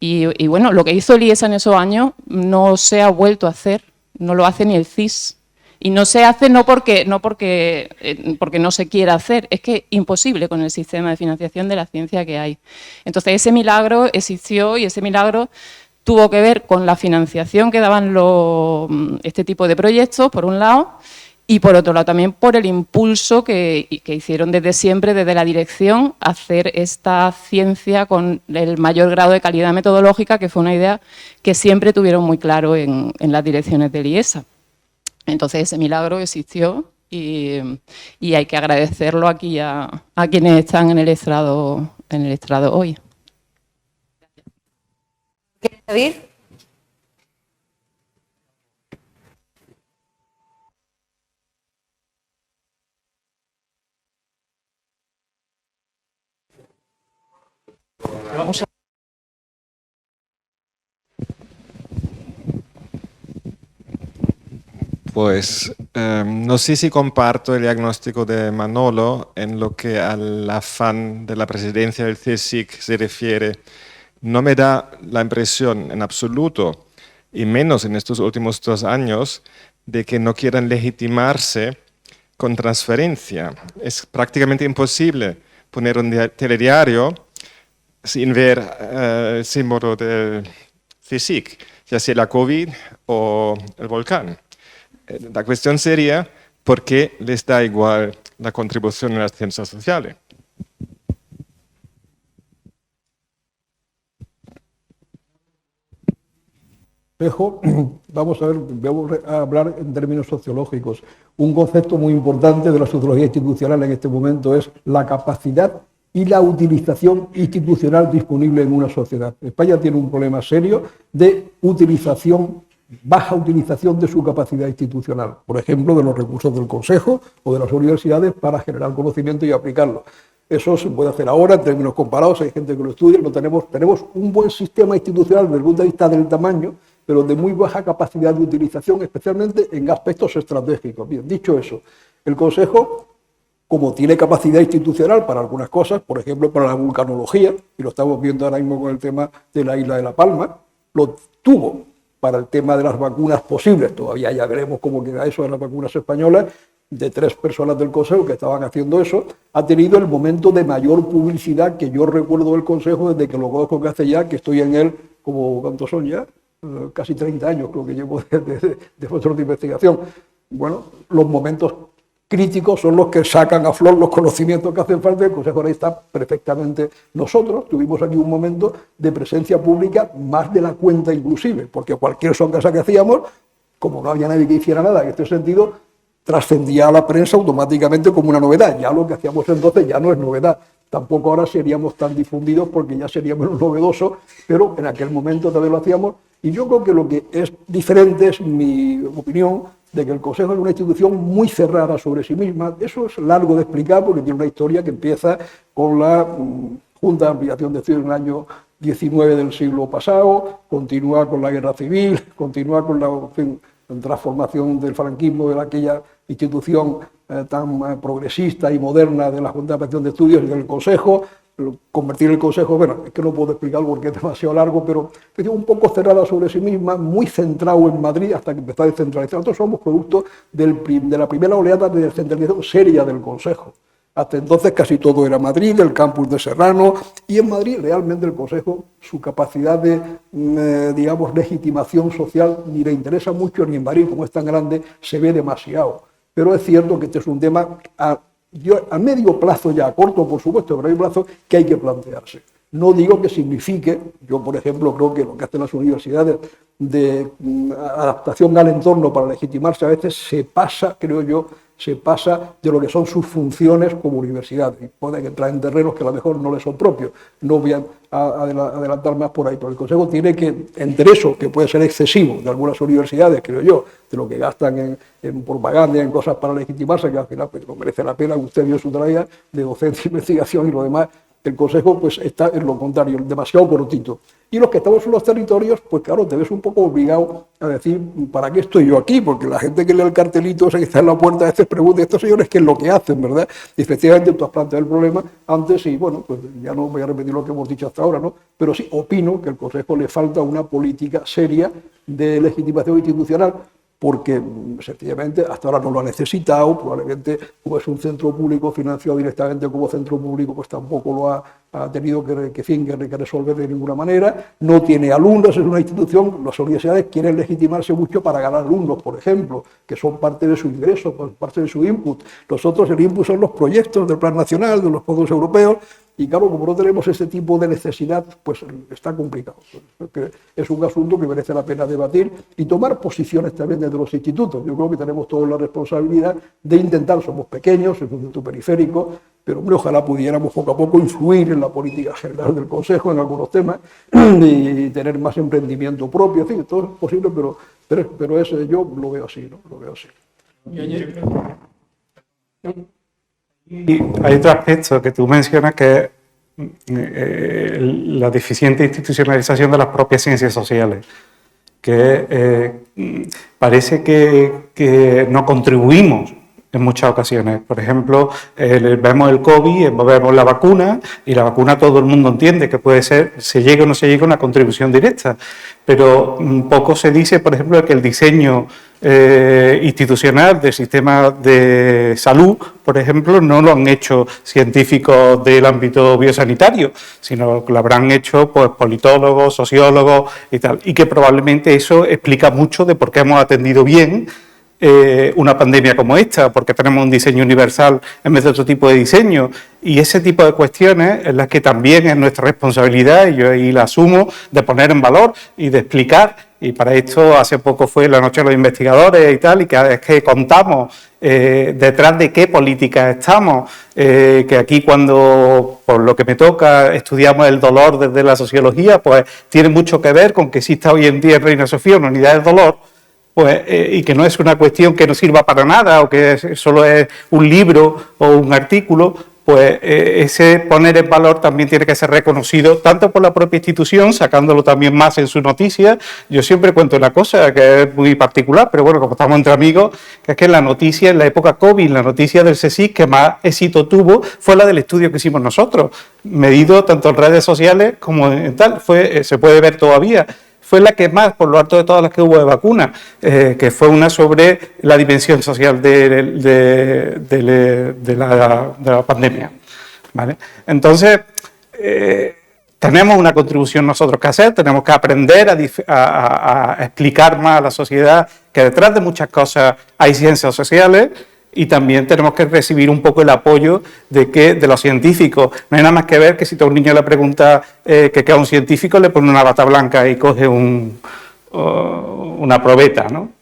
Y bueno, lo que hizo el IESA en esos años no se ha vuelto a hacer, no lo hace ni el CSIS. Y no se hace no porque no se quiera hacer, es que es imposible con el sistema de financiación de la ciencia que hay. Entonces ese milagro existió y ese milagro tuvo que ver con la financiación que daban este tipo de proyectos, por un lado, y por otro lado también por el impulso que hicieron desde siempre, desde la dirección, hacer esta ciencia con el mayor grado de calidad metodológica, que fue una idea que siempre tuvieron muy claro en las direcciones del IESA. Entonces ese milagro existió y hay que agradecerlo aquí a quienes están en el estrado hoy. ¿Quieres añadir? Vamos a... Pues no sé si comparto el diagnóstico de Manolo en lo que al afán de la presidencia del CSIC se refiere. No me da la impresión en absoluto, y menos en estos últimos 2 años, de que no quieran legitimarse con transferencia. Es prácticamente imposible poner un telediario sin ver el símbolo del CSIC, ya sea la COVID o el volcán. La cuestión sería, ¿por qué les da igual la contribución en las ciencias sociales? Consejo, vamos a hablar en términos sociológicos. Un concepto muy importante de la sociología institucional en este momento es la capacidad y la utilización institucional disponible en una sociedad. España tiene un problema serio de baja utilización de su capacidad institucional, por ejemplo, de los recursos del Consejo o de las universidades para generar conocimiento y aplicarlo. Eso se puede hacer ahora en términos comparados, hay gente que lo estudia, tenemos un buen sistema institucional desde el punto de vista del tamaño, pero de muy baja capacidad de utilización, especialmente en aspectos estratégicos. Bien, dicho eso, el Consejo, como tiene capacidad institucional para algunas cosas, por ejemplo, para la vulcanología, y lo estamos viendo ahora mismo con el tema de la isla de La Palma, lo tuvo para el tema de las vacunas posibles, todavía ya veremos cómo queda eso en las vacunas españolas, de 3 personas del Consejo que estaban haciendo eso, ha tenido el momento de mayor publicidad que yo recuerdo del Consejo desde que lo conozco, que hace ya, que estoy en él, como ¿cuántos son ya? Casi 30 años creo que llevo de centros de investigación. Bueno, los momentos críticos son los que sacan a flor los conocimientos que hacen falta. El Consejo ahora está perfectamente. Nosotros tuvimos aquí un momento de presencia pública más de la cuenta inclusive, porque cualquier sonrisa que hacíamos, como no había nadie que hiciera nada en este sentido, trascendía a la prensa automáticamente como una novedad. Ya lo que hacíamos entonces ya no es novedad. Tampoco ahora seríamos tan difundidos porque ya sería menos novedoso, pero en aquel momento también lo hacíamos. Y yo creo que lo que es diferente es mi opinión de que el Consejo es una institución muy cerrada sobre sí misma. Eso es largo de explicar porque tiene una historia que empieza con la Junta de Ampliación de Estudios en el año 19 del siglo pasado, continúa con la Guerra Civil, continúa con la transformación del franquismo de aquella institución tan progresista y moderna de la Junta de Ampliación de Estudios y del Consejo, convertir el Consejo, bueno, es que no puedo explicarlo porque es demasiado largo, pero un poco cerrada sobre sí misma, muy centrado en Madrid hasta que empezó a descentralizar. Nosotros somos producto de la primera oleada de descentralización seria del Consejo. Hasta entonces casi todo era Madrid, el campus de Serrano, y en Madrid realmente el Consejo, su capacidad de, digamos, legitimación social ni le interesa mucho, ni en Madrid, como es tan grande, se ve demasiado. Pero es cierto que este es un tema a medio plazo, ya a corto por supuesto, pero a medio plazo que hay que plantearse. No digo que signifique, yo por ejemplo creo que lo que hacen las universidades de adaptación al entorno para legitimarse a veces se pasa, creo yo, se pasa de lo que son sus funciones como universidad y pueden entrar en terrenos que a lo mejor no les son propios. No voy a adelantar más por ahí, pero el Consejo tiene que, entre eso, que puede ser excesivo de algunas universidades, creo yo, de lo que gastan en propaganda, en cosas para legitimarse, que al final pues, no merece la pena que usted vio su tarea de docencia, investigación y lo demás. El Consejo pues está en lo contrario, demasiado cortito. Y los que estamos en los territorios, pues claro, te ves un poco obligado a decir, ¿para qué estoy yo aquí? Porque la gente que lee el cartelito ese que está en la puerta a veces pregunta, estos señores, ¿qué es lo que hacen, verdad? Y efectivamente tú has planteado el problema antes y bueno, pues ya no voy a repetir lo que hemos dicho hasta ahora, ¿no? Pero sí opino que al Consejo le falta una política seria de legitimación institucional, porque sencillamente hasta ahora no lo ha necesitado, probablemente como es un centro público financiado directamente como centro público, pues tampoco lo ha tenido que resolver de ninguna manera, no tiene alumnos, es una institución, las universidades quieren legitimarse mucho para ganar alumnos, por ejemplo, que son parte de su ingreso, parte de su input. Nosotros el input son los proyectos del Plan Nacional, de los fondos europeos, y claro, como no tenemos ese tipo de necesidad, pues está complicado. Es un asunto que merece la pena debatir y tomar posiciones también desde los institutos. Yo creo que tenemos toda la responsabilidad de intentar, somos pequeños, es un centro periférico, pero hombre, ojalá pudiéramos poco a poco influir en la política general del Consejo en algunos temas y tener más emprendimiento propio, en fin, todo es posible, pero eso yo lo veo así, ¿no? Lo veo así. Y hay otro aspecto que tú mencionas que es la deficiente institucionalización de las propias ciencias sociales, que parece que no contribuimos en muchas ocasiones. Por ejemplo, vemos el COVID, vemos la vacuna, y la vacuna todo el mundo entiende que puede ser, se llegue o no se llegue, una contribución directa, pero poco se dice, por ejemplo, que el diseño institucional del sistema de salud, por ejemplo, no lo han hecho científicos del ámbito biosanitario, sino que lo habrán hecho pues, politólogos, sociólogos y tal, y que probablemente eso explica mucho de por qué hemos atendido bien una pandemia como esta, porque tenemos un diseño universal en vez de otro tipo de diseño, y ese tipo de cuestiones en las que también es nuestra responsabilidad, y yo ahí la asumo, de poner en valor y de explicar y para esto hace poco fue la Noche de los Investigadores y tal, y cada vez que contamos detrás de qué políticas estamos, que aquí cuando, por lo que me toca, estudiamos el dolor desde la sociología, pues tiene mucho que ver con que exista hoy en día en Reina Sofía una unidad de dolor, pues, y que no es una cuestión que no sirva para nada o que solo es un libro o un artículo, pues ese poner en valor también tiene que ser reconocido tanto por la propia institución, sacándolo también más en su noticia. Yo siempre cuento una cosa que es muy particular, pero bueno, como estamos entre amigos, que es que la noticia en la época COVID, la noticia del CSIC que más éxito tuvo fue la del estudio que hicimos nosotros, medido tanto en redes sociales como en tal, se puede ver todavía. Fue la que más, por lo alto de todas las que hubo de vacunas, que fue una sobre la dimensión social de la pandemia, ¿vale? Entonces, tenemos una contribución nosotros que hacer, tenemos que aprender a explicar más a la sociedad que detrás de muchas cosas hay ciencias sociales, y también tenemos que recibir un poco el apoyo de los científicos. No hay nada más que ver que si a un niño le pregunta qué es un científico, le pone una bata blanca y coge una probeta, ¿no?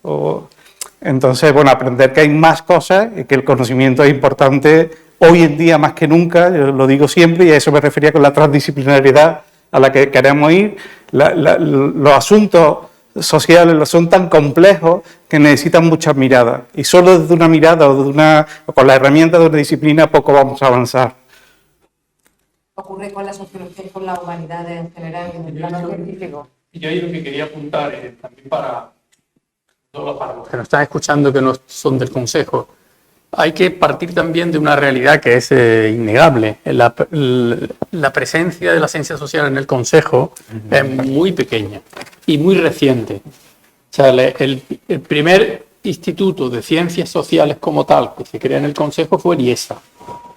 Entonces, bueno, aprender que hay más cosas y que el conocimiento es importante hoy en día más que nunca, yo lo digo siempre, y a eso me refería con la transdisciplinariedad a la que queremos ir. Los asuntos sociales son tan complejos que necesitan muchas miradas, y solo desde una mirada o con la herramienta de una disciplina poco vamos a avanzar. Ocurre con la sociología y con la humanidad en general en el plano científico. Y yo ahí lo que quería apuntar también para los que nos están escuchando que no son del Consejo, hay que partir también de una realidad que es innegable. La presencia de la ciencia social en el Consejo es muy pequeña y muy reciente. O sea, el primer instituto de ciencias sociales como tal que se crea en el Consejo fue el IESA.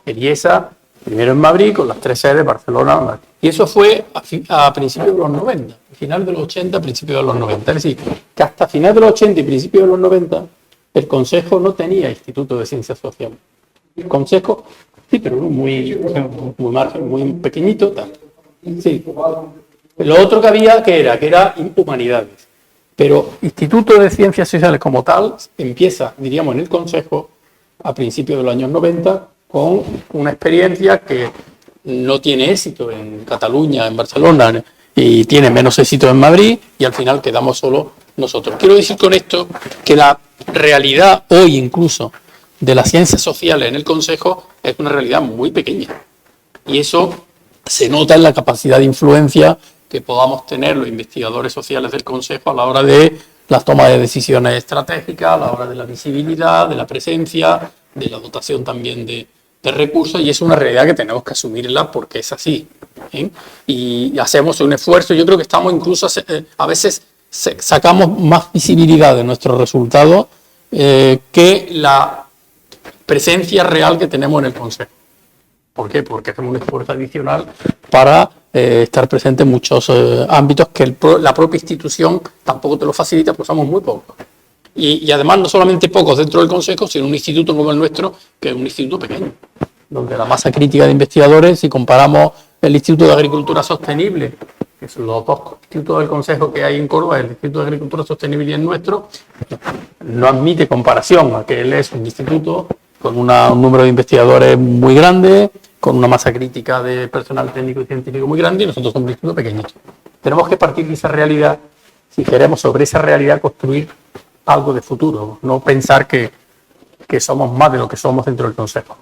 El IESA, primero en Madrid, con las 3 sedes, Barcelona, Madrid. Y eso fue a principios de los 90, final de los 80, principios de los 90. Es decir, que hasta final de los 80 y principios de los 90, el Consejo no tenía instituto de ciencias sociales. El Consejo, sí, pero muy pequeñito. Tal. Sí. Lo otro que había, que era humanidades. Pero instituto de ciencias sociales como tal empieza, diríamos, en el Consejo a principios de los años 90 con una experiencia que no tiene éxito en Cataluña, en Barcelona, y tiene menos éxito en Madrid, y al final quedamos solo nosotros. Quiero decir con esto que la realidad hoy incluso de las ciencias sociales en el Consejo es una realidad muy pequeña, y eso se nota en la capacidad de influencia que podamos tener los investigadores sociales del Consejo a la hora de las tomas de decisiones estratégicas, a la hora de la visibilidad, de la presencia, de la dotación también de recursos, y es una realidad que tenemos que asumirla porque es así, ¿eh? Y hacemos un esfuerzo. Yo creo que estamos incluso, a veces sacamos más visibilidad de nuestros resultados que la presencia real que tenemos en el Consejo. ¿Por qué? Porque hacemos un esfuerzo adicional para estar presente en muchos ámbitos que la propia institución tampoco te lo facilita, porque somos muy pocos. Y además no solamente pocos dentro del Consejo, sino un instituto como el nuestro, que es un instituto pequeño, donde la masa crítica de investigadores, si comparamos el Instituto de Agricultura Sostenible, que son los dos institutos del Consejo que hay en Córdoba, el Instituto de Agricultura Sostenible y el nuestro, no admite comparación. Aquel es un instituto con un número de investigadores muy grande, con una masa crítica de personal técnico y científico muy grande, y nosotros somos un instituto pequeñito. Tenemos que partir de esa realidad, si queremos sobre esa realidad construir algo de futuro, no pensar que somos más de lo que somos dentro del Consejo.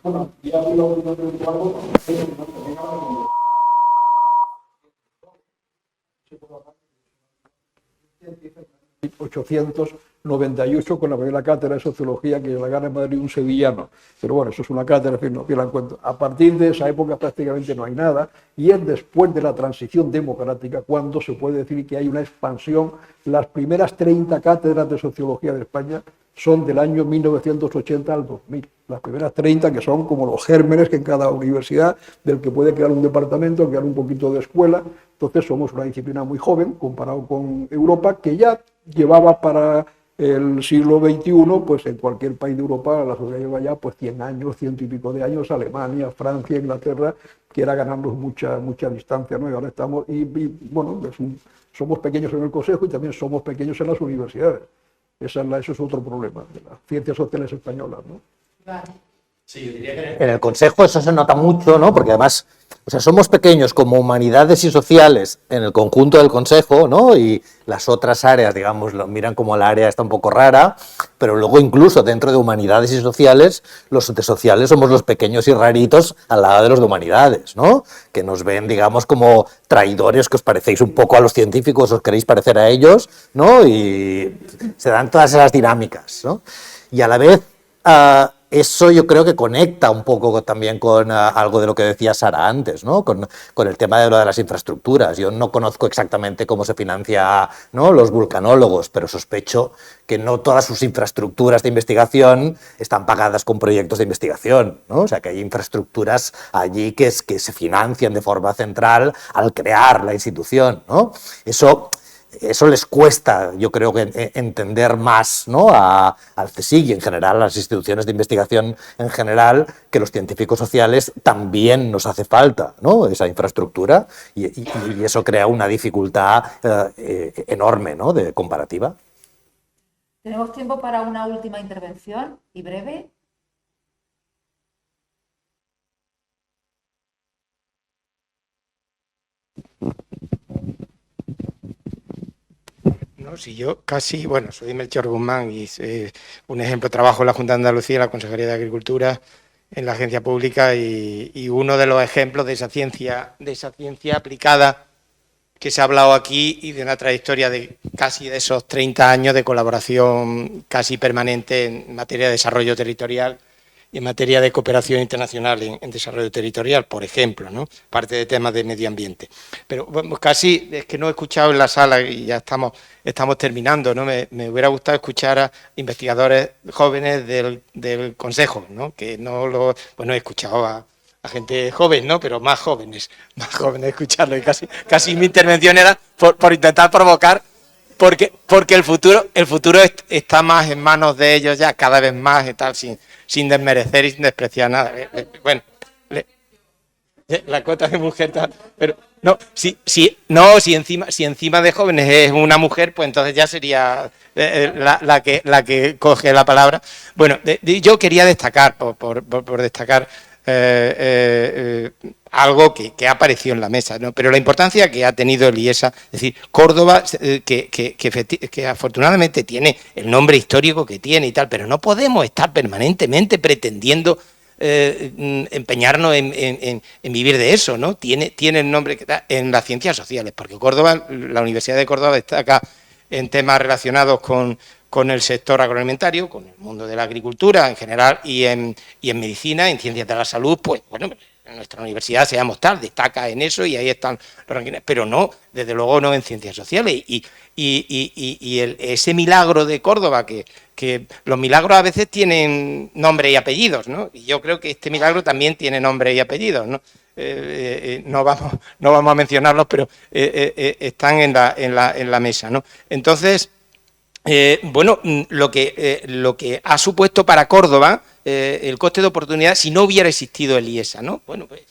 Bueno, ya 1898 con la primera cátedra de sociología que la gana en Madrid un sevillano. Pero bueno, eso es una cátedra, en fin, no la cuento. A partir de esa época prácticamente no hay nada, y es después de la transición democrática cuando se puede decir que hay una expansión. Las primeras 30 cátedras de sociología de España son del año 1980 al 2000. Las primeras 30, que son como los gérmenes que en cada universidad, del que puede quedar un departamento, quedar un poquito de escuela. Entonces somos una disciplina muy joven comparado con Europa, que ya llevaba para el siglo XXI, pues en cualquier país de Europa la sociedad lleva ya pues 100 años, 100 y pico de años, Alemania, Francia, Inglaterra, quiera ganarnos mucha distancia, ¿no? Y ahora estamos, bueno, somos pequeños en el Consejo y también somos pequeños en las universidades. Eso es otro problema de las ciencias sociales españolas, ¿no? Sí, yo diría que en el Consejo eso se nota mucho, ¿no? Porque además, o sea, somos pequeños como humanidades y sociales en el conjunto del Consejo, ¿no? Y las otras áreas, digamos, lo miran como la área está un poco rara, pero luego incluso dentro de humanidades y sociales, los de sociales somos los pequeños y raritos al lado de los de humanidades, ¿no? Que nos ven, digamos, como traidores, que os parecéis un poco a los científicos, os queréis parecer a ellos, ¿no? Y se dan todas esas dinámicas, ¿no? Y a la vez, eso yo creo que conecta un poco también con algo de lo que decía Sara antes, ¿no? Con el tema de lo de las infraestructuras. Yo no conozco exactamente cómo se financia, ¿no?, los vulcanólogos, pero sospecho que no todas sus infraestructuras de investigación están pagadas con proyectos de investigación, ¿no? O sea, que hay infraestructuras allí que se financian de forma central al crear la institución, ¿no? Eso les cuesta, yo creo, que entender más, ¿no?, al CSIC y en general a las instituciones de investigación en general, que los científicos sociales también nos hace falta, ¿no?, esa infraestructura, y eso crea una dificultad enorme, ¿no?, de comparativa. Tenemos tiempo para una última intervención y breve. No, si yo casi, bueno, soy Melchor Guzmán y un ejemplo, trabajo en la Junta de Andalucía, en la Consejería de Agricultura, en la agencia pública y uno de los ejemplos de esa ciencia aplicada que se ha hablado aquí y de una trayectoria de casi de esos 30 años de colaboración casi permanente en materia de desarrollo territorial y en materia de cooperación internacional en desarrollo territorial, por ejemplo, ¿no? Parte de temas de medio ambiente. Pero bueno, casi es que no he escuchado en la sala y ya estamos terminando, ¿no? Me hubiera gustado escuchar a investigadores jóvenes del Consejo, ¿no? Que no lo... Bueno, he escuchado a gente joven, ¿no? Pero más jóvenes escucharlo y casi mi intervención era por intentar provocar, porque el futuro está más en manos de ellos ya, cada vez más y tal, sin desmerecer y sin despreciar nada. Bueno, la cuota de mujer tal, pero no, si encima de jóvenes es una mujer, pues entonces ya sería la que coge la palabra. Bueno, yo quería destacar, por destacar algo que ha aparecido en la mesa, ¿no? Pero la importancia que ha tenido el IESA, es decir, Córdoba, que afortunadamente tiene el nombre histórico que tiene y tal, pero no podemos estar permanentemente pretendiendo empeñarnos en vivir de eso, ¿no? Tiene el nombre que da en las ciencias sociales, porque Córdoba, la Universidad de Córdoba destaca en temas relacionados con el sector agroalimentario, con el mundo de la agricultura en general y en medicina, en ciencias de la salud, pues bueno, en nuestra universidad seamos tal, destaca en eso y ahí están los rankings, pero no, desde luego no en ciencias sociales. Ese milagro de Córdoba, que los milagros a veces tienen nombre y apellidos, ¿no? Y yo creo que este milagro también tiene nombre y apellidos, ¿no? No vamos a mencionarlos, pero están en la mesa, ¿no? Entonces, bueno, lo que ha supuesto para Córdoba el coste de oportunidad si no hubiera existido el IESA, ¿no? Bueno, pues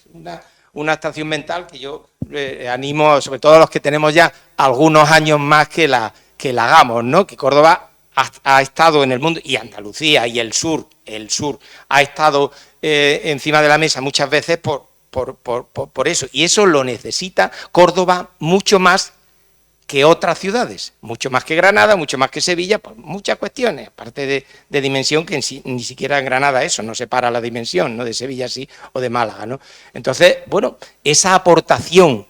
una estación mental que yo animo, sobre todo a los que tenemos ya algunos años más, que la hagamos, ¿no? Que Córdoba ha estado en el mundo, y Andalucía y el sur ha estado encima de la mesa muchas veces por eso, y eso lo necesita Córdoba mucho más que otras ciudades, mucho más que Granada, mucho más que Sevilla, por muchas cuestiones, aparte de dimensión, que ni siquiera en Granada eso no separa la dimensión, ¿no?, de Sevilla sí o de Málaga, ¿no? Entonces, bueno, esa aportación,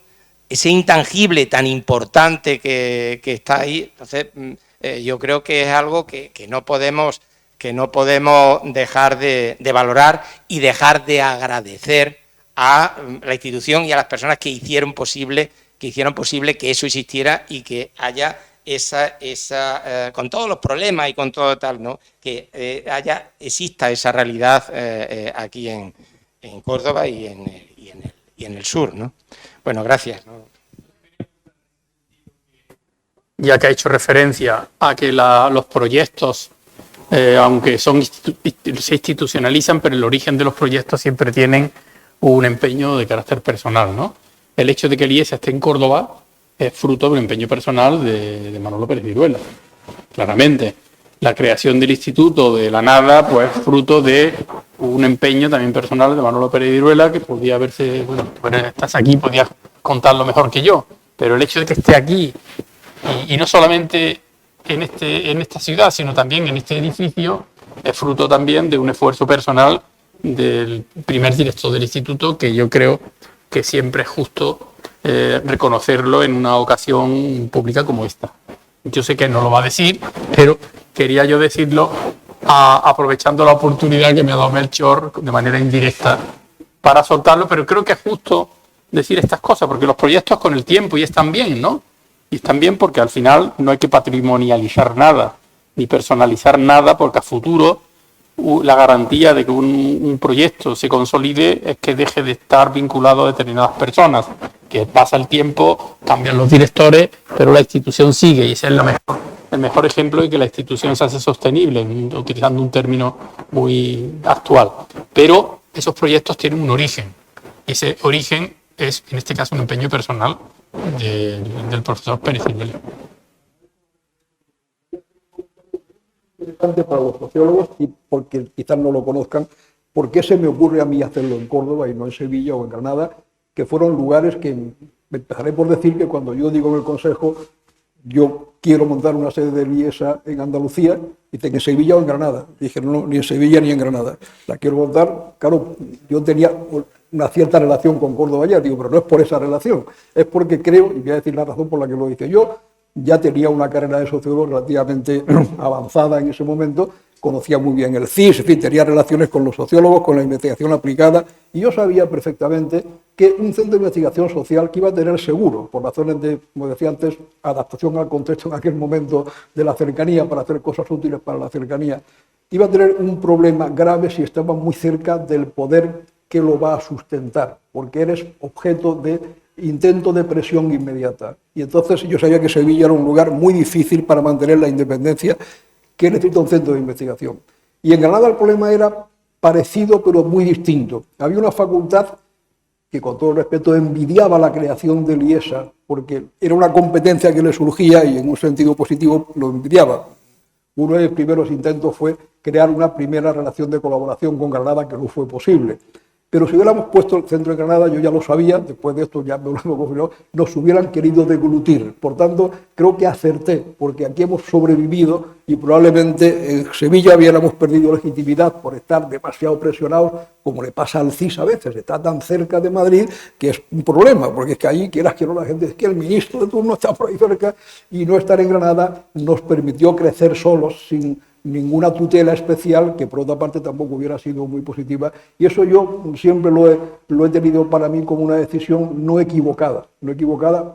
ese intangible tan importante que está ahí, entonces yo creo que es algo que no podemos dejar de valorar y dejar de agradecer a la institución y a las personas que hicieron posible que eso existiera y que haya esa con todos los problemas y con todo tal, ¿no?, que exista esa realidad aquí en Córdoba y en el sur, ¿no? Bueno, gracias, ¿no? ya que ha hecho referencia a que los proyectos, aunque se institucionalizan, pero el origen de los proyectos siempre tienen un empeño de carácter personal, ¿no? El hecho de que el IESA esté en Córdoba es fruto del empeño personal de Manolo Pérez Viruela, claramente. La creación del instituto de la nada, pues fruto de un empeño también personal de Manolo Pérez Viruela, que podía haberse, bueno, tú estás aquí, podías contarlo mejor que yo, pero el hecho de que esté aquí, y no solamente en esta ciudad, sino también en este edificio, es fruto también de un esfuerzo personal del primer director del instituto, que yo creo que siempre es justo reconocerlo en una ocasión pública como esta. Yo sé que no lo va a decir, pero quería yo decirlo aprovechando la oportunidad que me ha dado Melchor de manera indirecta para soltarlo, pero creo que es justo decir estas cosas, porque los proyectos con el tiempo y están bien, ¿no? Y están bien porque al final no hay que patrimonializar nada, ni personalizar nada, porque a futuro la garantía de que un proyecto se consolide es que deje de estar vinculado a determinadas personas, que pasa el tiempo, cambian los directores, pero la institución sigue, y ese es el mejor ejemplo de que la institución se hace sostenible, utilizando un término muy actual. Pero esos proyectos tienen un origen, y ese origen es, en este caso, un empeño personal del profesor Pérez Viruela. Interesante para los sociólogos, y porque quizás no lo conozcan, ¿por qué se me ocurre a mí hacerlo en Córdoba y no en Sevilla o en Granada? Que fueron lugares que, empezaré por decir que cuando yo digo en el Consejo, yo quiero montar una sede de IESA en Andalucía, dicen en Sevilla o en Granada. Dije, no, ni en Sevilla ni en Granada. La quiero montar, claro, yo tenía una cierta relación con Córdoba ya, digo, pero no es por esa relación, es porque creo, y voy a decir la razón por la que lo hice yo, ya tenía una carrera de sociólogo relativamente avanzada en ese momento, conocía muy bien el CIS, en fin, tenía relaciones con los sociólogos, con la investigación aplicada, y yo sabía perfectamente que un centro de investigación social que iba a tener seguro, por razones de, como decía antes, adaptación al contexto en aquel momento de la cercanía, para hacer cosas útiles para la cercanía, iba a tener un problema grave si estaba muy cerca del poder que lo va a sustentar, porque eres objeto de intento de presión inmediata. Y entonces yo sabía que Sevilla era un lugar muy difícil para mantener la independencia que necesita un centro de investigación. Y en Granada el problema era parecido pero muy distinto. Había una facultad que, con todo respeto, envidiaba la creación del IESA, porque era una competencia que le surgía y en un sentido positivo lo envidiaba. Uno de los primeros intentos fue crear una primera relación de colaboración con Granada, que no fue posible. Pero si hubiéramos puesto el centro de Granada, yo ya lo sabía, después de esto ya me lo confirmó, nos hubieran querido deglutir. Por tanto, creo que acerté, porque aquí hemos sobrevivido y probablemente en Sevilla hubiéramos perdido legitimidad por estar demasiado presionados, como le pasa al CIS a veces, está tan cerca de Madrid que es un problema, porque es que allí, quieras que no, la gente es que el ministro de turno está por ahí cerca, y no estar en Granada nos permitió crecer solos, sin ninguna tutela especial, que por otra parte tampoco hubiera sido muy positiva, y eso yo siempre lo he tenido para mí como una decisión no equivocada,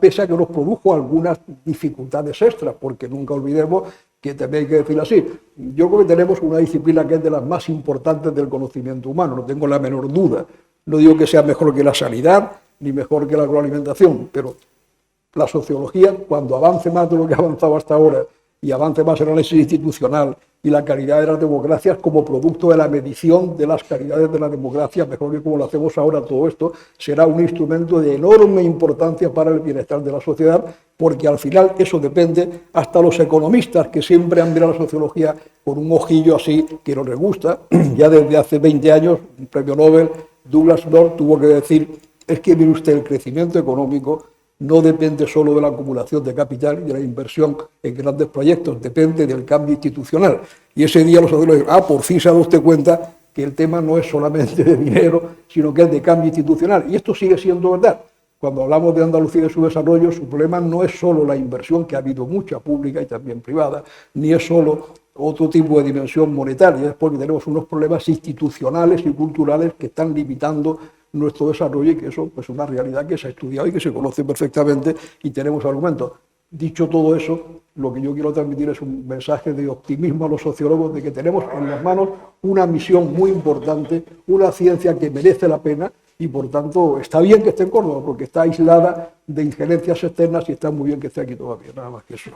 pese a que nos produjo algunas dificultades extras, porque nunca olvidemos que también hay que decirlo así, yo creo que tenemos una disciplina que es de las más importantes del conocimiento humano, no tengo la menor duda, no digo que sea mejor que la sanidad, ni mejor que la agroalimentación, pero la sociología, cuando avance más de lo que ha avanzado hasta ahora, y avance más el análisis institucional y la calidad de las democracias como producto de la medición de las calidades de la democracia, mejor que como lo hacemos ahora, todo esto será un instrumento de enorme importancia para el bienestar de la sociedad, porque al final eso depende, hasta los economistas que siempre han mirado la sociología con un ojillo así que no les gusta, ya desde hace 20 años, un premio Nobel, Douglas North tuvo que decir, es que mire usted, el crecimiento económico no depende solo de la acumulación de capital y de la inversión en grandes proyectos, depende del cambio institucional. Y ese día los sociólogos dijeron, por fin se ha dado usted cuenta que el tema no es solamente de dinero, sino que es de cambio institucional. Y esto sigue siendo verdad. Cuando hablamos de Andalucía y de su desarrollo, su problema no es solo la inversión, que ha habido mucha pública y también privada, ni es solo otro tipo de dimensión monetaria, es porque tenemos unos problemas institucionales y culturales que están limitando nuestro desarrollo, y que eso es una realidad que se ha estudiado y que se conoce perfectamente y tenemos argumentos. Dicho todo eso, lo que yo quiero transmitir es un mensaje de optimismo a los sociólogos de que tenemos en las manos una misión muy importante, una ciencia que merece la pena, y por tanto está bien que esté en Córdoba porque está aislada de injerencias externas y está muy bien que esté aquí todavía, nada más que eso.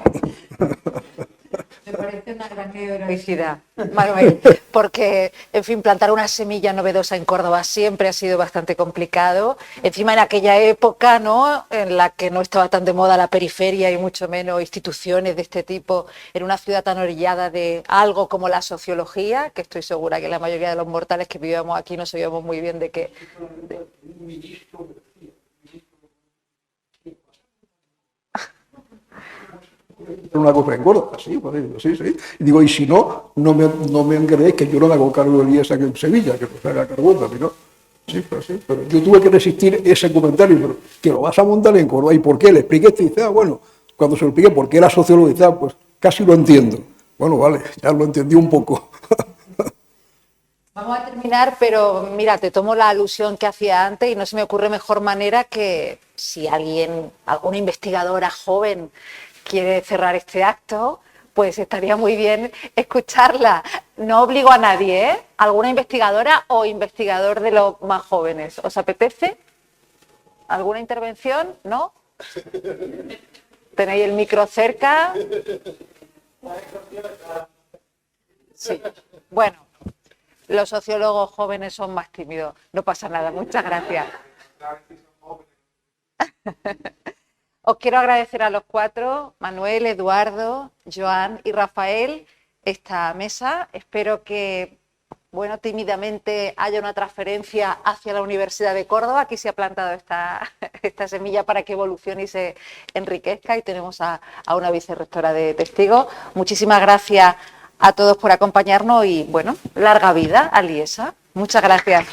Me parece una gran Felicidad, Manuel, porque, en fin, plantar una semilla novedosa en Córdoba siempre ha sido bastante complicado. Encima en aquella época, ¿no?, en la que no estaba tan de moda la periferia y mucho menos instituciones de este tipo, en una ciudad tan orillada de algo como la sociología, que estoy segura que la mayoría de los mortales que vivíamos aquí no sabíamos muy bien de qué. Una cosa en Córdoba, sí, pues, sí, sí. Y digo, y si no, no me creéis que yo no me hago cargo de IESA que en Sevilla, que se haga cargo también, ¿no? Sí, pero yo tuve que resistir ese comentario, pero que lo vas a montar en Córdoba, ¿y por qué? Le expliqué esto y dice, bueno, cuando se lo expliqué por qué era sociólogo, dice, pues casi lo entiendo. Bueno, vale, ya lo entendí un poco. Vamos a terminar, pero mira, te tomo la alusión que hacía antes y no se me ocurre mejor manera que si alguna investigadora joven quiere cerrar este acto, pues estaría muy bien escucharla. No obligo a nadie, ¿eh? ¿Alguna investigadora o investigador de los más jóvenes? ¿Os apetece? ¿Alguna intervención? ¿No? ¿Tenéis el micro cerca? Sí. Bueno, los sociólogos jóvenes son más tímidos. No pasa nada. Muchas gracias. Os quiero agradecer a los cuatro, Manuel, Eduardo, Joan y Rafael, esta mesa. Espero que, bueno, tímidamente haya una transferencia hacia la Universidad de Córdoba. Aquí se ha plantado esta semilla para que evolucione y se enriquezca y tenemos a una vicerrectora de testigo. Muchísimas gracias a todos por acompañarnos y, bueno, larga vida a LIESA. Muchas gracias.